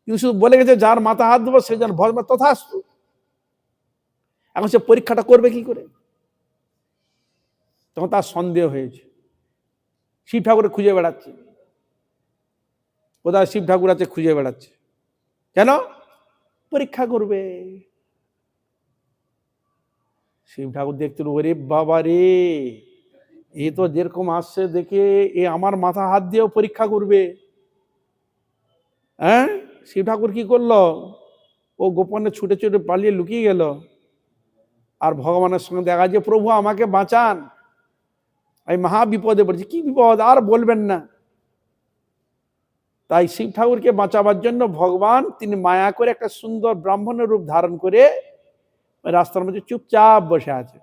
কিন্তু শুধু বলে গেছে যার মাথা হাত দেবো সে যেন ভস্ম, তথাস্তু। এখন সে পরীক্ষাটা করবে কি করে? তখন তার সন্দেহ হয়েছে। শিব ঠাকুরে খুঁজে বেড়াচ্ছে, কোথায় শিব ঠাকুর আছে খুঁজে বেড়াচ্ছে। কেন? পরীক্ষা করবে। শিব ঠাকুর দেখতে, ওরে বাবা রে, এ তো যেরকম আসছে দেখে এ আমার মাথা হাত দিয়েও পরীক্ষা করবে। হ্যাঁ, শিব ঠাকুর কি করলো? ও গোপনে ছুটে ছুটে পালিয়ে লুকিয়ে গেল, আর ভগবানের সঙ্গে দেখা, যে প্রভু আমাকে বাঁচান, আমি মহা বিপদে পড়েছি। কি বিপদ আর বলবেন না। তাই শিব ঠাকুরকে বাঁচাবার জন্য ভগবান তিনি মায়া করে একটা সুন্দর ব্রাহ্মণের রূপ ধারণ করে রাস্তার মধ্যে চুপচাপ বসে আছে,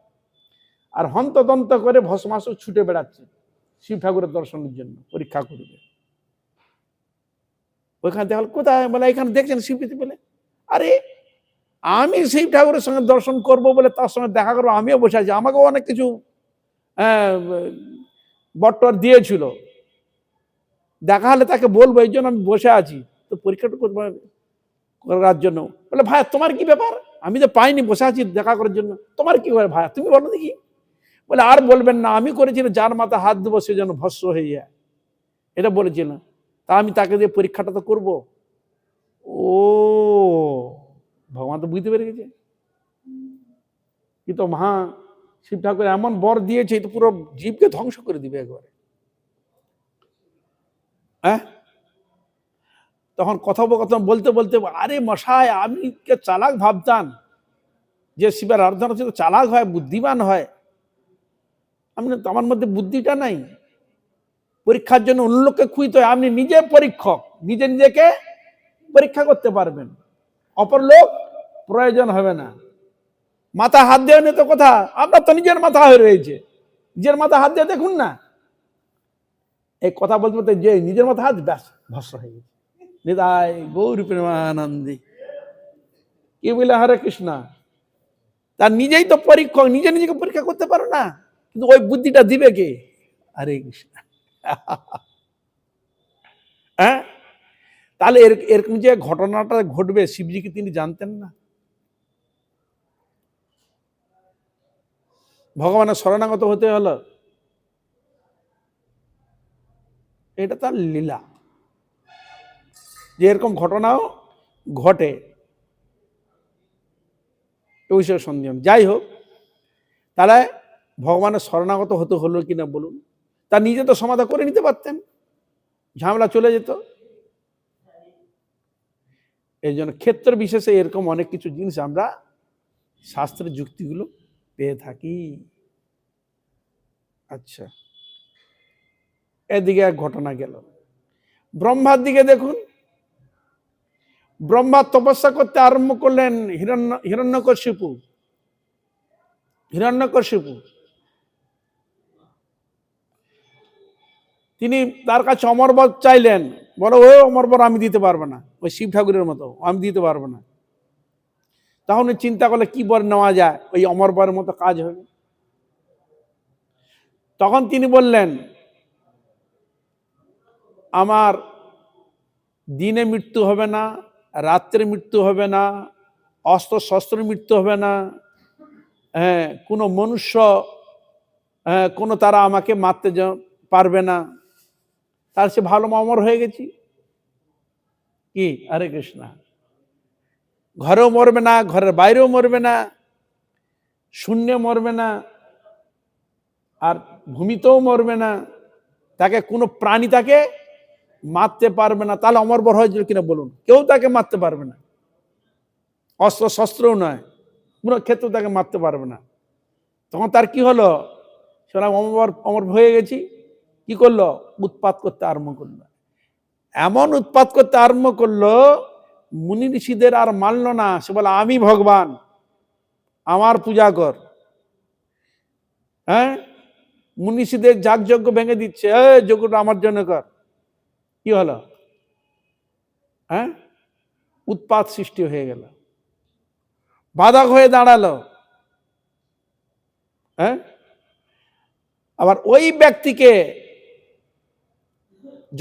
আর হন্তদন্ত করে ভস্মাসুর ছুটে বেড়াচ্ছে শিব ঠাকুরের দর্শনের জন্য, পরীক্ষা করবে। ওইখানে দেখা কোথায়, বলে এখানে দেখছেন শিবকে, বলে আরে আমি শিব ঠাকুরের সঙ্গে দর্শন করব বলে তার সঙ্গে দেখা করবো, আমিও বসে আছি, আমাকেও অনেক কিছু বট্টর দিয়েছিল, দেখা হলে তাকে বলবো, এই জন্য আমি বসে আছি, তো পরীক্ষাটা করার জন্য। বলে ভাই তোমার কি ব্যাপার, আমি তো পাইনি, বসে আছি দেখা করার জন্য, তোমার কি করে ভাই, তুমি বলো দেখি। বলে আর বলবেন না, আমি করেছিলাম যার মাথা হাত দেবো সে যেন ভস্ম হয়ে যায়, এটা বলেছিলাম, তা আমি তাকে দিয়ে পরীক্ষাটা তো করবো। ও ভগবান তো বুঝতে পেরে গেছে, কিন্তু মহা শিব ঠাকুর এমন বর দিয়েছে, তো পুরো জীবকে ধ্বংস করে দিবে একবারে। হ্যাঁ, তখন কথোপকথন বলতে বলতে, আরে মশাই আমি কে চালাক ভাবতাম, যে শিবের আরাধনা হচ্ছে চালাক হয়, বুদ্ধিমান হয়, আমার মধ্যে বুদ্ধিটা নাই, পরীক্ষার জন্য অন্য লোককে খুঁজতে হয়, আপনি নিজে পরীক্ষক, নিজে নিজেকে পরীক্ষা করতে পারবেন, অপর লোক প্রয়োজন হবে না। মাথা হাত দেওয়া নেই তো কথা, আপনার তো নিজের মাথা হয়ে রয়েছে, নিজের মাথা হাত দিয়ে দেখুন না। এই কথা বলতে বলতে যে নিজের মাথা হাত, ব্যাস ভস্ম হয়ে গেছে। নিতাই গৌর প্রেমানন্দে, কি বলে হরে কৃষ্ণ, তার নিজেই তো পরীক্ষক, নিজে নিজেকে পরীক্ষা করতে পারো না, কিন্তু ওই বুদ্ধিটা দিবে কে? হরে কৃষ্ণ। হ্যাঁ, তাহলে এরকম যে ঘটনাটা ঘটবে শিবজি কি তিনি জানতেন না? ভগবানের শরণাগত হতে হলো, এটা তার লীলা, যে এরকম ঘটনাও ঘটে, ওই সন্দেহ। যাই হোক, তাহলে ভগবানের শরণাগত হতে হলো কিনা বলুন, তার নিজে তো সমাধান করে নিতে পারতেন, ঝামেলা চলে যেত। এই জন্য ক্ষেত্র বিশেষে এরকম অনেক কিছু জিনিস আমরা শাস্ত্রের যুক্তিগুলো পেয়ে থাকি। আচ্ছা, এদিকে এক ঘটনা গেল, ব্রহ্মার দিকে দেখুন, ব্রহ্মা তপস্যা করতে আরম্ভ করলেন, হিরণ্যকশিপু তিনি তার কাছে অমরবর চাইলেন, বলো ও অমরবর আমি দিতে পারবো না, ওই শিব ঠাকুরের মতো আমি দিতে পারবো না। তখন চিন্তা করলে কি বর নেওয়া যায়, ওই অমরবরের মতো কাজ হবে। তখন তিনি বললেন, আমার দিনে মৃত্যু হবে না, রাত্রে মৃত্যু হবে না, অস্ত্র শস্ত্রের মৃত্যু হবে না, হ্যাঁ, কোনো মনুষ্য কোনো তারা আমাকে মারতে পারবে না, তার সে ভালো অমর হয়ে গেছি। কি হরে কৃষ্ণ, ঘরেও মরবে না, ঘরের বাইরেও মরবে না, শূন্যে মরবে না, আর ভূমিতেও মরবে না, তাকে কোনো প্রাণী তাকে মারতে পারবে না। তাহলে অমরবর হয়েছিল কিনা বলুন, কেউ তাকে মারতে পারবে না, অস্ত্র শস্ত্রও নয়, কোনো ক্ষেত্রে তাকে মারতে পারবে না। তখন তার কি হলো, সেরকম অমর হয়ে গেছি, কি করলো, উৎপাত করতে আরম্ভ করলো, এমন উৎপাত করতে আরম্ভ করলো, মুনি ঋষিদের আর মানল না। সে বলে আমি ভগবান, আমার পূজা কর। হ্যাঁ, মুনি ঋষিদের যাগযজ্ঞ ভেঙে দিচ্ছে, যজ্ঞটা আমার জন্য কর। কি হলো, হ্যাঁ, উৎপাত সৃষ্টি হয়ে গেল, বাধক হয়ে দাঁড়ালো। হ্যাঁ, আবার ওই ব্যক্তিকে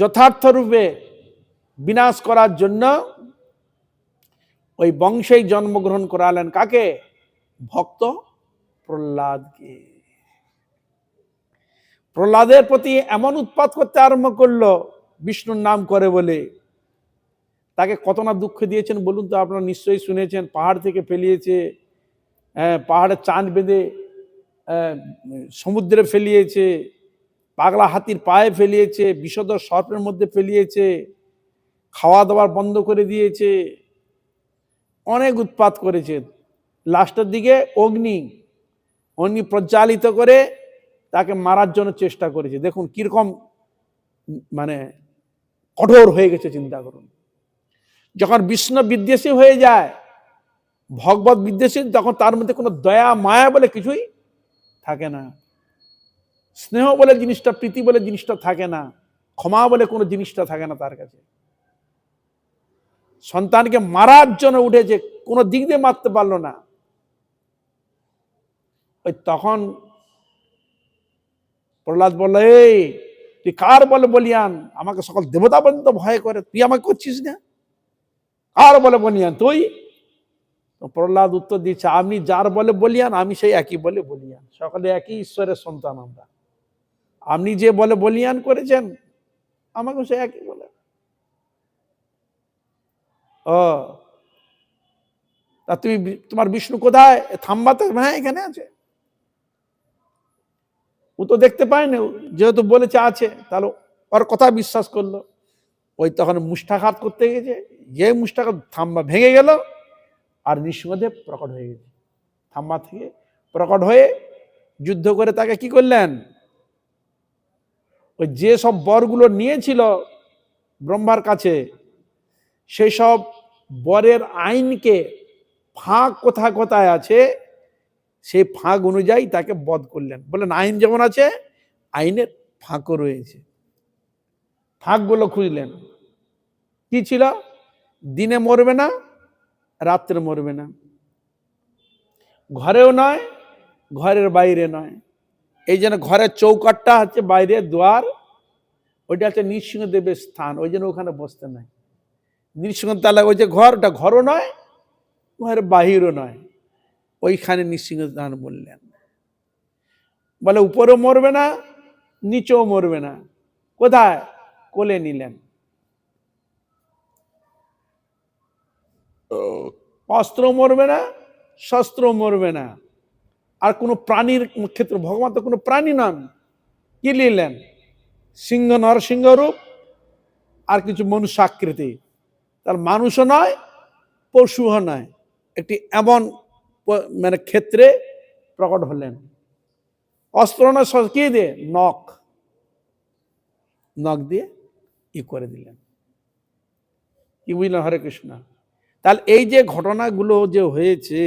যথার্থ রূপে বিনাশ করার জন্য ওই বংশেই জন্মগ্রহণ করালেন কাকে, ভক্ত প্রহ্লাদকে। প্রহ্লাদের প্রতি এমন উৎপাত করতে আরম্ভ করলো বিষ্ণুর নাম করে বলে, তাকে কত না দুঃখ দিয়েছেন বলুন তো, আপনারা নিশ্চয়ই শুনেছেন, পাহাড় থেকে ফেলিয়েছে, পাহাড়ের চাঁদ বেঁধে সমুদ্রে ফেলিয়েছে, পাগলা হাতির পায়ে ফেলিয়েছে, বিষধর সর্পের মধ্যে ফেলিয়েছে, খাওয়া দাওয়ার বন্ধ করে দিয়েছে, অনেক উৎপাত করেছে। লাস্টের দিকে অগ্নি প্রজ্বালিত করে তাকে মারার জন্য চেষ্টা করেছে। দেখুন কিরকম মানে কঠোর হয়ে গেছে, চিন্তা করুন। যখন বিষ্ণু বিদ্বেষী হয়ে যায়, ভগবত বিদ্বেষী, তখন তার মধ্যে কোনো দয়া মায়া বলে কিছুই থাকে না, স্নেহ বলে জিনিসটা, প্রীতি বলে জিনিসটা থাকে না, ক্ষমা বলে কোনো জিনিসটা থাকে না তার কাছে। সন্তানকে মারার জন্য উঠেছে, কোনো দিক দিয়ে মারতে পারলো না। ওই তখন প্রহ্লাদ বলল, এই তুই কার বলে বলিয়ান? আমাকে সকল দেবতা পর্যন্ত ভয় করে, তুই আমাকে করছিস না? কার বলে বলিয়ান তুই? প্রহ্লাদ উত্তর দিচ্ছে, আপনি যার বলে বলিয়ান, আমি সেই একই বলে বলিয়ান। সকলে একই ঈশ্বরের সন্তান আমরা। আপনি যে বলে বলিয়ান করেছেন, আমাকে সে একই বলে। ও তা তুমি, তোমার বিষ্ণু কোথায়? থাম্বাতে? হ্যাঁ, এখানে আছে। ও তো দেখতে পায়নি, যেহেতু বলেছে আছে, তাহলে ওর কথা বিশ্বাস করলো। ওই তখন মুষ্টাঘাত করতে গেছে, যে মুষ্টাঘাত থাম্বা ভেঙে গেল, আর নৃসিংহদেব প্রকট হয়ে গেছে। থাম্বা থেকে প্রকট হয়ে যুদ্ধ করে তাকে কি করলেন? ওই যে সব বরগুলো নিয়েছিল ব্রহ্মার কাছে, সেই সব বরের আইনকে ফাঁক কোথায় কোথায় আছে, সেই ফাঁক অনুযায়ী তাকে বধ করলেন। বললেন আইন যেমন আছে, আইনের ফাঁকও রয়েছে। ফাঁকগুলো খুঁজলেন। কি ছিল? দিনে মরবে না, রাত্রে মরবে না, ঘরেও নয়, ঘরের বাইরে নয়। এই জন্য ঘরের চৌকাটটা হচ্ছে বাইরে দ্বার, ওইটা হচ্ছে নৃসিংহদেবের স্থান, ওই জন্য ওখানে বসতে নাই। নৃসিংহ তাহলে ওই যে ঘর, ওটা ঘরও নয়, ঘরের বাহিরও নয়, ওইখানে নৃসিংহ স্থান বললেন। বলে উপরেও মরবে না, নিচেও মরবে না, কোথায়? কোলে নিলেন। অস্ত্র মরবে না, শস্ত্র মরবে না। আর কোনো প্রাণীর ক্ষেত্রে, ভগবান তো কোনো প্রাণী নন, কি নিলেন? সিংহ, নরসিংহ রূপ, আর কিছু মনুষ্যাকৃতি। তার মানুষও নয়, পশুও নয়, একটি এমন মানে ক্ষেত্রে প্রকট হলেন। অস্ত্র না, কি দিয়ে? নখ, নখ দিয়ে ই করে দিলেন। কি বুঝলেন? হরে কৃষ্ণ। তাহলে এই যে ঘটনাগুলো যে হয়েছে,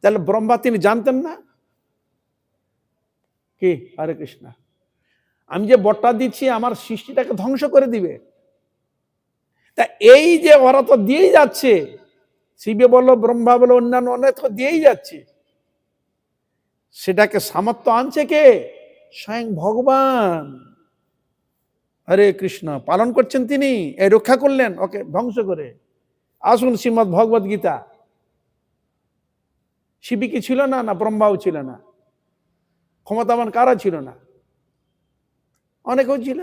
তাহলে ব্রহ্মা তিনি জানতেন না কি? হরে কৃষ্ণ। আমি যে বরটা দিচ্ছি, আমার সৃষ্টিটাকে ধ্বংস করে দিবে। তা এই যে ওরা তো দিয়েই যাচ্ছে, শিবে বলো, ব্রহ্মা বলো, অন্যান্য অনেক তো দিয়েই যাচ্ছে, সেটাকে সামর্থ্য আনছে কে? স্বয়ং ভগবান। হরে কৃষ্ণ। পালন করছেন তিনি, এই রক্ষা করলেন ওকে ধ্বংস করে। আসুন শ্রীমদ্ ভগবদ গীতা। শিবী কি ছিল না? না ব্রহ্মাও ছিল না? ক্ষমতাবান কারা ছিল না? অনেকেও ছিল।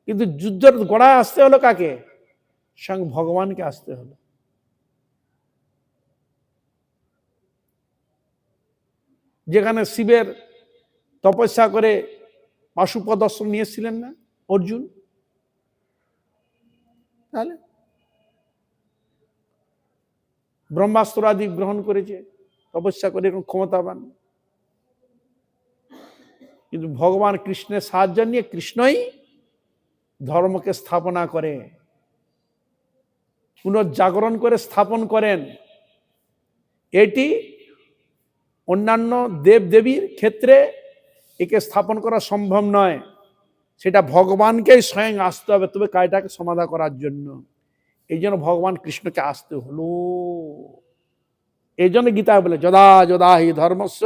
কিন্তু যুদ্ধের গোড়ায় আসতে হলো কাকে? স্বয়ং ভগবানকে আসতে হলো। যেখানে শিবের তপস্যা করে পাশুপদর্শন নিয়েছিলেন না অর্জুন, তাহলে ব্রহ্মাস্ত্র আদি গ্রহণ করেছে, তপস্যা করে এরকম ক্ষমতাবান। কিন্তু ভগবান কৃষ্ণের সাহায্য নিয়ে কৃষ্ণই ধর্মকে স্থাপনা করে, পুনর্জাগরণ করে স্থাপন করেন। এটি অন্যান্য দেব দেবীর ক্ষেত্রে একে স্থাপন করা সম্ভব নয়, সেটা ভগবানকেই স্বয়ং আসতে হবে, তবে কাজটাকে সমাধা করার জন্য। এই জন্য ভগবান কৃষ্ণকে আসতে হলো। এই জন্য গীতায় বলে, যদা যদা হি ধর্মস্য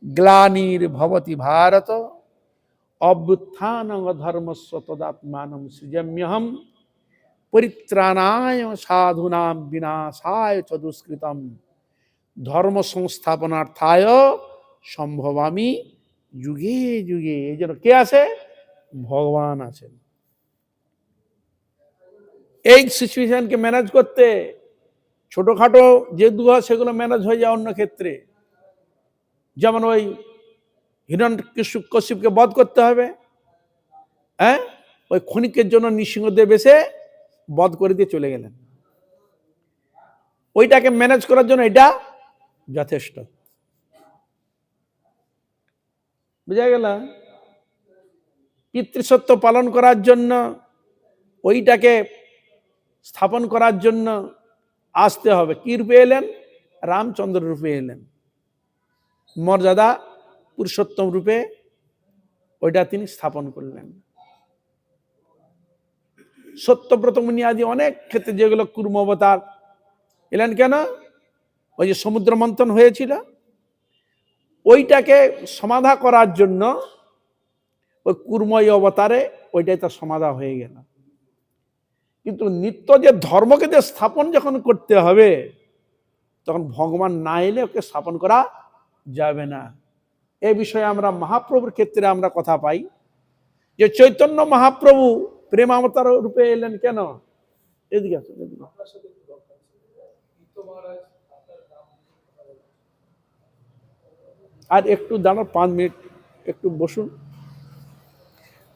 গ্লানির ভবতি ভারত অভ্যুত্থানং ধর্মস্য তদাত্মানং সৃজাম্যহম পরিত্রাণায় সাধুনাম বিনাশায় চ দুষ্কৃতম ধর্ম সংস্থাপনার্থায় সম্ভবামি যুগে যুগে। এই জন্য কে আছে? ভগবান আছেন। এই সিচুয়েশনকে ম্যানেজ করতে ছোটখাটো যে দুয়া, সেগুলো ম্যানেজ হয়ে যায় অন্য ক্ষেত্রে। যেমন ওই হিরণ্যকশিপকে বধ করতে হবে, হ্যাঁ, ওই ক্ষণিকের জন্য নৃসিংহদেব এসে বধ করে দিয়ে চলে গেলেন। ওইটাকে ম্যানেজ করার জন্য এটা যথেষ্ট। বুঝা গেল? পিতৃসত্য পালন করার জন্য, ওইটাকে স্থাপন করার জন্য আসতে হবে। কি রূপে এলেন? রামচন্দ্র রূপে এলেন, মর্যাদা পুরুষোত্তম রূপে ওইটা তিনি স্থাপন করলেন। সত্যব্রত মুনি আদি অনেক ক্ষেত্রে যেগুলো কুর্ম অবতার এলেন কেন? ওই যে সমুদ্র মন্থন হয়েছিল, ওইটাকে সমাধা করার জন্য ওই কুর্ময় অবতারে ওইটাই তার সমাধা হয়ে গেল। কিন্তু নিত্য যে ধর্মকে যে স্থাপন যখন করতে হবে, তখন ভগবান না এলে ওকে স্থাপন করা যাবে না। এই বিষয়ে আমরা মহাপ্রভুর ক্ষেত্রে আমরা কথা পাই যে চৈতন্য মহাপ্রভু প্রেমাবতার রূপে এলেন কেন? এদিকে আসুন, এদিকে। আর একটু দাঁড়ান, 5 মিনিট একটু বসুন।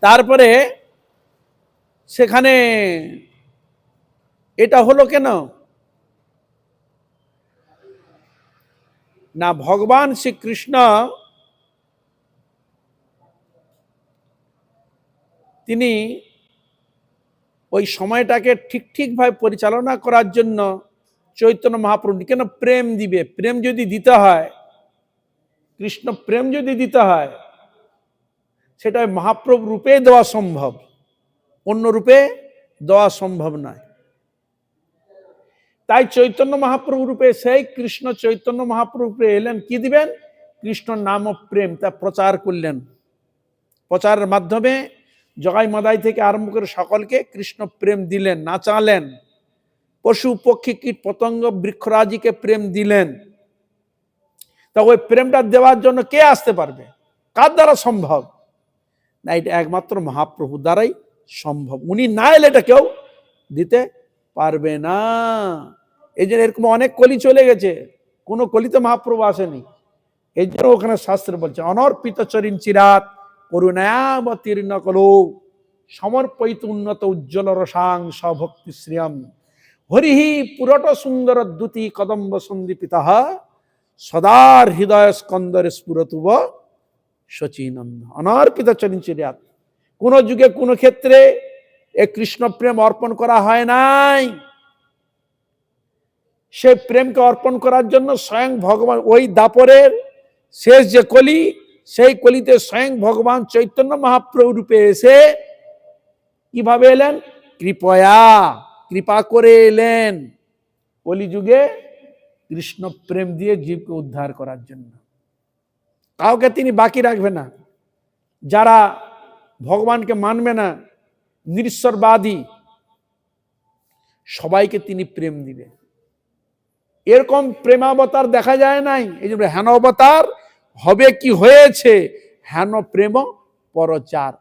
তারপরে সেখানে এটা হলো কেন না, ভগবান শ্রীকৃষ্ণ তিনি ওই সময়টাকে ঠিকভাবে পরিচালনা করার জন্য চৈতন্য মহাপ্রভু কেন প্রেম দিবে। প্রেম যদি দিতে হয়, কৃষ্ণ প্রেম যদি দিতে হয়, সেটা মহাপ্রভু রূপে দেওয়া সম্ভব, অন্য রূপে দেওয়া সম্ভব নয়। তাই চৈতন্য মহাপ্রভু রূপে সেই কৃষ্ণ চৈতন্য মহাপ্রভু রূপে এলেন, কি দিবেন? কৃষ্ণ নাম ও প্রেম, তা প্রচার করলেন। প্রচারের মাধ্যমে জগাই মাদাই থেকে আরম্ভ করে সকলকে কৃষ্ণ প্রেম দিলেন, নাচালেন। পশু পক্ষী কীট পতঙ্গ বৃক্ষরাজিকে প্রেম দিলেন। তা ওই প্রেমটা দেওয়ার জন্য কে আসতে পারবে? কার দ্বারা সম্ভব? না, এটা একমাত্র মহাপ্রভু দ্বারাই সম্ভব। উনি না এলে এটা কেউ দিতে পারবে না। এই জন্য এরকম অনেক কলি চলে গেছে, কোনো কলিতে মহাপ্রভু আসেনি। এই জন্য ওখানে শাস্ত্রে বলছে অনর্পিত চরিন চিরাত করুণাবতীর্ণ কলো সমর্পিত উন্নত উজ্জ্বল রসাং সভক্তি শ্রিয়ম হরিহি পুরট সুন্দর দ্যুতি কদম্ব সন্দীপিত সদার হৃদয় স্কন্দর স্ফুরতুব শচীনন্দ। অনর্পিত চরিন চিরাত, কোন যুগে কোন ক্ষেত্রে এ কৃষ্ণ প্রেম অর্পণ করা হয় নাই। সেই প্রেমকে অর্পণ করার জন্য স্বয়ং ভগবান ওই দাপরের শেষ যে কলি, সেই কলিতে স্বয়ং ভগবান চৈতন্য মহাপ্রভু রূপে এসে কিভাবে এলেন? কৃপা করে এলেন কলিযুগে কৃষ্ণ প্রেম দিয়ে জীবকে উদ্ধার করার জন্য। কাউকে তিনি বাকি রাখবে না। যারা ভগবানকে মানবে না, নিরীশ্বরবাদী, সবাইকে তিনি প্রেম দিবে। এরকম প্রেমাবতার দেখা যায় নাই। এই জন্য হেন অবতার হবে কি হয়েছে, হেন প্রেম পরচার।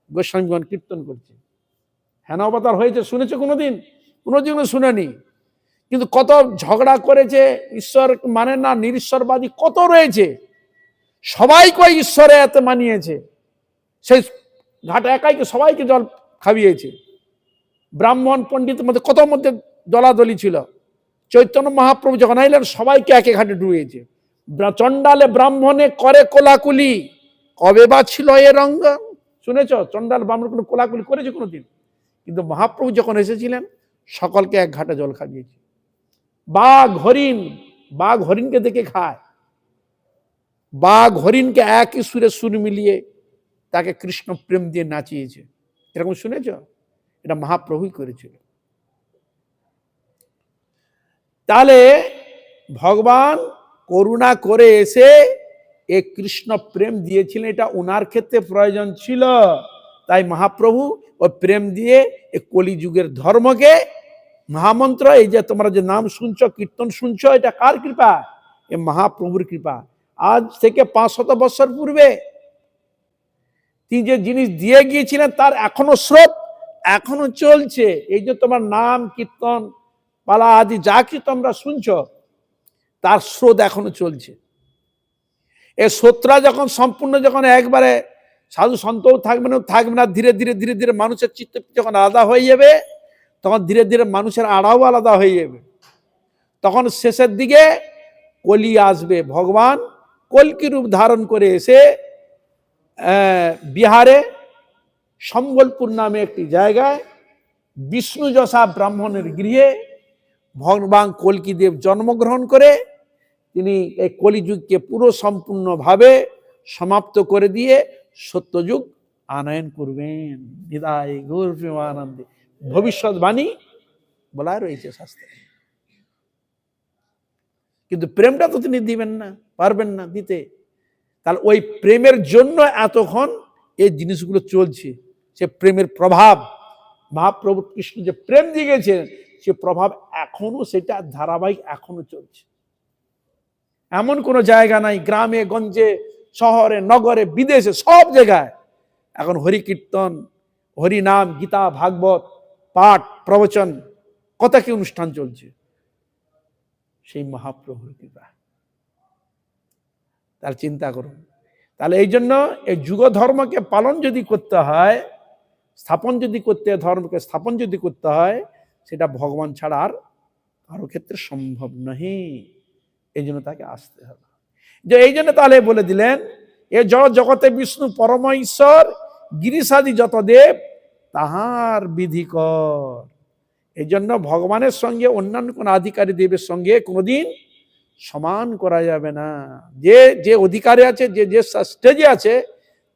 গোস্বামীগণ কীর্তন করছে, হেন অবতার হয়েছে শুনেছে কোনোদিন? কোনোদিন শুনেনি। কিন্তু কত ঝগড়া করেছে, ঈশ্বর মানে না, নিরীশ্বরবাদী কত রয়েছে, সবাইকে ঈশ্বরে এত মানিয়েছে। সেই ঘাটে একাই সবাইকে জল খাইয়েছে। ব্রাহ্মণ পণ্ডিতের মধ্যে কত মধ্যে দলাদলি ছিল। চৈতন্য মহাপ্রভু যখন আইলেন সবাইকে একে ঘাটে ডুবিয়েছে। চণ্ডালে ব্রাহ্মণে করে কোলাকুলি, কবে বা ছিল এ রঙ্গ? শুনেছ চণ্ডাল ব্রাহ্মণ কোনো কোলাকুলি করেছে কোনোদিন? কিন্তু মহাপ্রভু যখন এসেছিলেন সকলকে এক ঘাটে জল খাইয়েছে। বাঘ হরিণকে দেখে খায়। বাঘ হরিণকে একই সুরে সুর মিলিয়ে তাকে কৃষ্ণ প্রেম দিয়ে নাচিয়েছে। এরকম শুনেছ? এটা মহাপ্রভুই করেছিল। তাহলে ভগবান করুণা করে এসে এ কৃষ্ণ প্রেম দিয়েছিলেন, এটা ওনার ক্ষেত্রে প্রয়োজন ছিল। তাই মহাপ্রভু ও প্রেম দিয়ে এ কলিযুগের ধর্মকে মহামন্ত্র, এই যে তোমরা যে নাম শুনছো, কীর্তন শুনছো, এটা কার কৃপা? এ মহাপ্রভুর কৃপা। আজ থেকে 500 বছর পূর্বে তিনি যে জিনিস দিয়ে গিয়েছিলেন তার এখনো স্রোত এখনো চলছে। এই যে তোমার নাম কীর্তন পালা আদি যা কি তোমরা শুনছো, তার স্রোত এখনো চলছে। এই স্রোতরা যখন সম্পূর্ণ, যখন একবারে সাধু সন্তও থাকবে না, ধীরে ধীরে মানুষের চিত্ত যখন আলাদা হয়ে যাবে, তখন ধীরে ধীরে মানুষের আড়াও আলাদা হয়ে যাবে। তখন শেষের দিকে কলি আসবে। ভগবান কলকি রূপ ধারণ করে এসে বিহারে সম্বলপুর নামে একটি জায়গায় বিষ্ণু যশা ব্রাহ্মণের গৃহে ভগবান কল্কিদেব জন্মগ্রহণ করে তিনি এই কলিযুগকে পুরো সম্পূর্ণভাবে সমাপ্ত করে দিয়ে সত্যযুগ আনয়ন করবেন। নিতাই গৌর প্রেমানন্দে ভবিষ্যৎবাণী বলা রয়েছে শাস্ত্রে। কিন্তু প্রেমটা তো তিনি দিবেন না, পারবেন না দিতে। তাহলে ওই প্রেমের জন্য এতক্ষণ এই জিনিসগুলো চলছে। সে প্রেমের প্রভাব, মহাপ্রভু কৃষ্ণ যে প্রেম দিয়ে গেছেন, সে প্রভাব এখনো সেটা ধারাবাহিক এখনো চলছে। এমন কোনো জায়গা নাই, গ্রামে গঞ্জে শহরে নগরে বিদেশে সব জায়গায় এখন হরি কীর্তন, হরি নাম, গীতা ভাগবত পাঠ প্রবচন কত কি অনুষ্ঠান চলছে, সেই মহাপ্রভুর কৃপা। তার চিন্তা করুন। তাহলে এই জন্য এই যুগ ধর্মকে পালন যদি করতে হয়, স্থাপন যদি করতে হয়, ধর্মকে স্থাপন যদি করতে হয়, সেটা ভগবান ছাড়া আর কারো ক্ষেত্রে সম্ভব নয়। এই জন্য তাকে আসতে হবে। যে এই জন্য তাহলে বলে দিলেন, এ জড় জগতে বিষ্ণু পরম ঈশ্বর, গিরিশাদি যত দেব তাহার বিধি কর। এই জন্য ভগবানের সঙ্গে অন্যান্য কোন আধিকারী দেবের সঙ্গে কোনোদিন সমান করা যাবে না। যে যে অধিকারে আছে, যে যে স্টেজে আছে,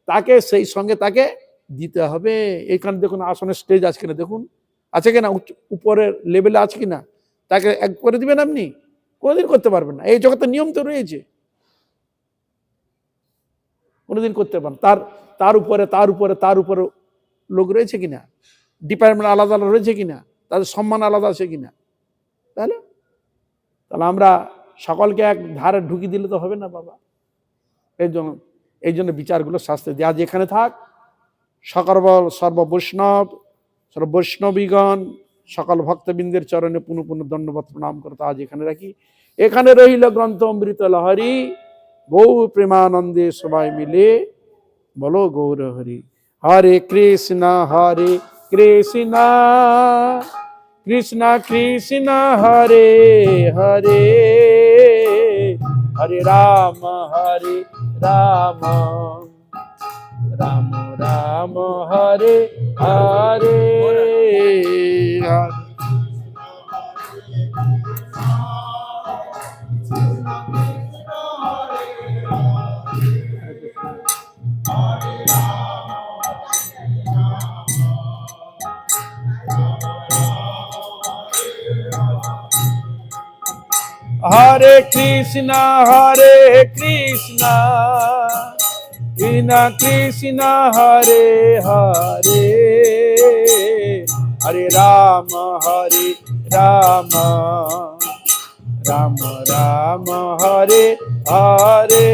তাকে সেই সঙ্গে তাকে দিতে হবে। এইখানে দেখুন আসনের স্টেজ আছে কিনা, দেখুন আছে কিনা, উপরের লেভেলে আছে কিনা, তাকে এক করে দিবেন আপনি? কোনোদিন করতে পারবেন না। এই জগতের নিয়ম তো রয়েছে, কোনোদিন করতে পারেন। তার উপরে লোক রয়েছে কিনা, ডিপার্টমেন্ট আলাদা আলাদা রয়েছে কিনা, তাদের সম্মান আলাদা আছে কিনা। তাহলে আমরা সকলকে এক ধারে ঢুকিয়ে দিলে তো হবে না বাবা। এই জন্য বিচারগুলো শাস্ত্রে দেয়া। যেখানে থাক সর্ববৈষ্ণবীগণ সকল ভক্তবৃন্দের চরণে পুনঃ পুনঃ দণ্ডবত প্রণাম করতে আজ এখানে রাখি। এখানে রহিল গ্রন্থ অমৃত লহরী, গৌর প্রেমানন্দে সবাই মিলে বলো গৌর হরি। হরে কৃষ্ণ কৃষ্ণ কৃষ্ণ হরে হরে, হরে রাম রাম রাম হরে হরে। হরে কৃষ্ণ কৃষ্ণ কৃষ্ণ হরে হরে, হরে রাম রাম রাম হরে হরে।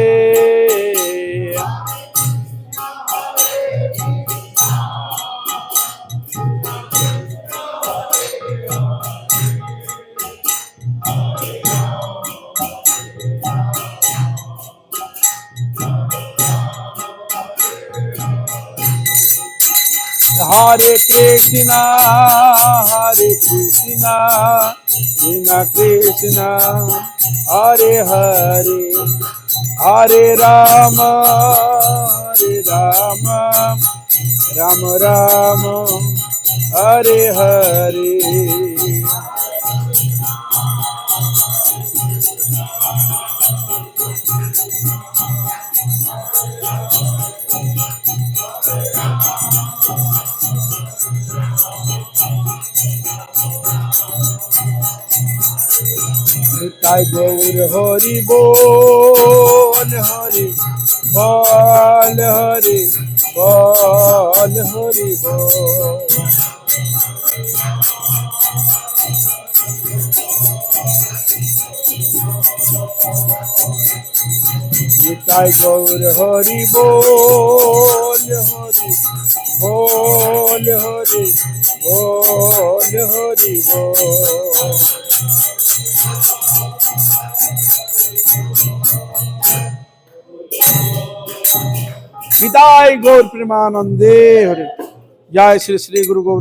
হরে কৃষ্ণ কৃষ্ণ কৃষ্ণ হরে হরে, হরে রাম রাম রাম হরে হরে। নিতাই গৌর হরি বল, হরি বল, হরি বল, হরি বল। নিতাই গৌর হরি বল, হরি বল, হরি বল, হরি বল। বিদায় গৌর প্রেমানন্দে হরে। জয় শ্রী শ্রী গুরু গৌর।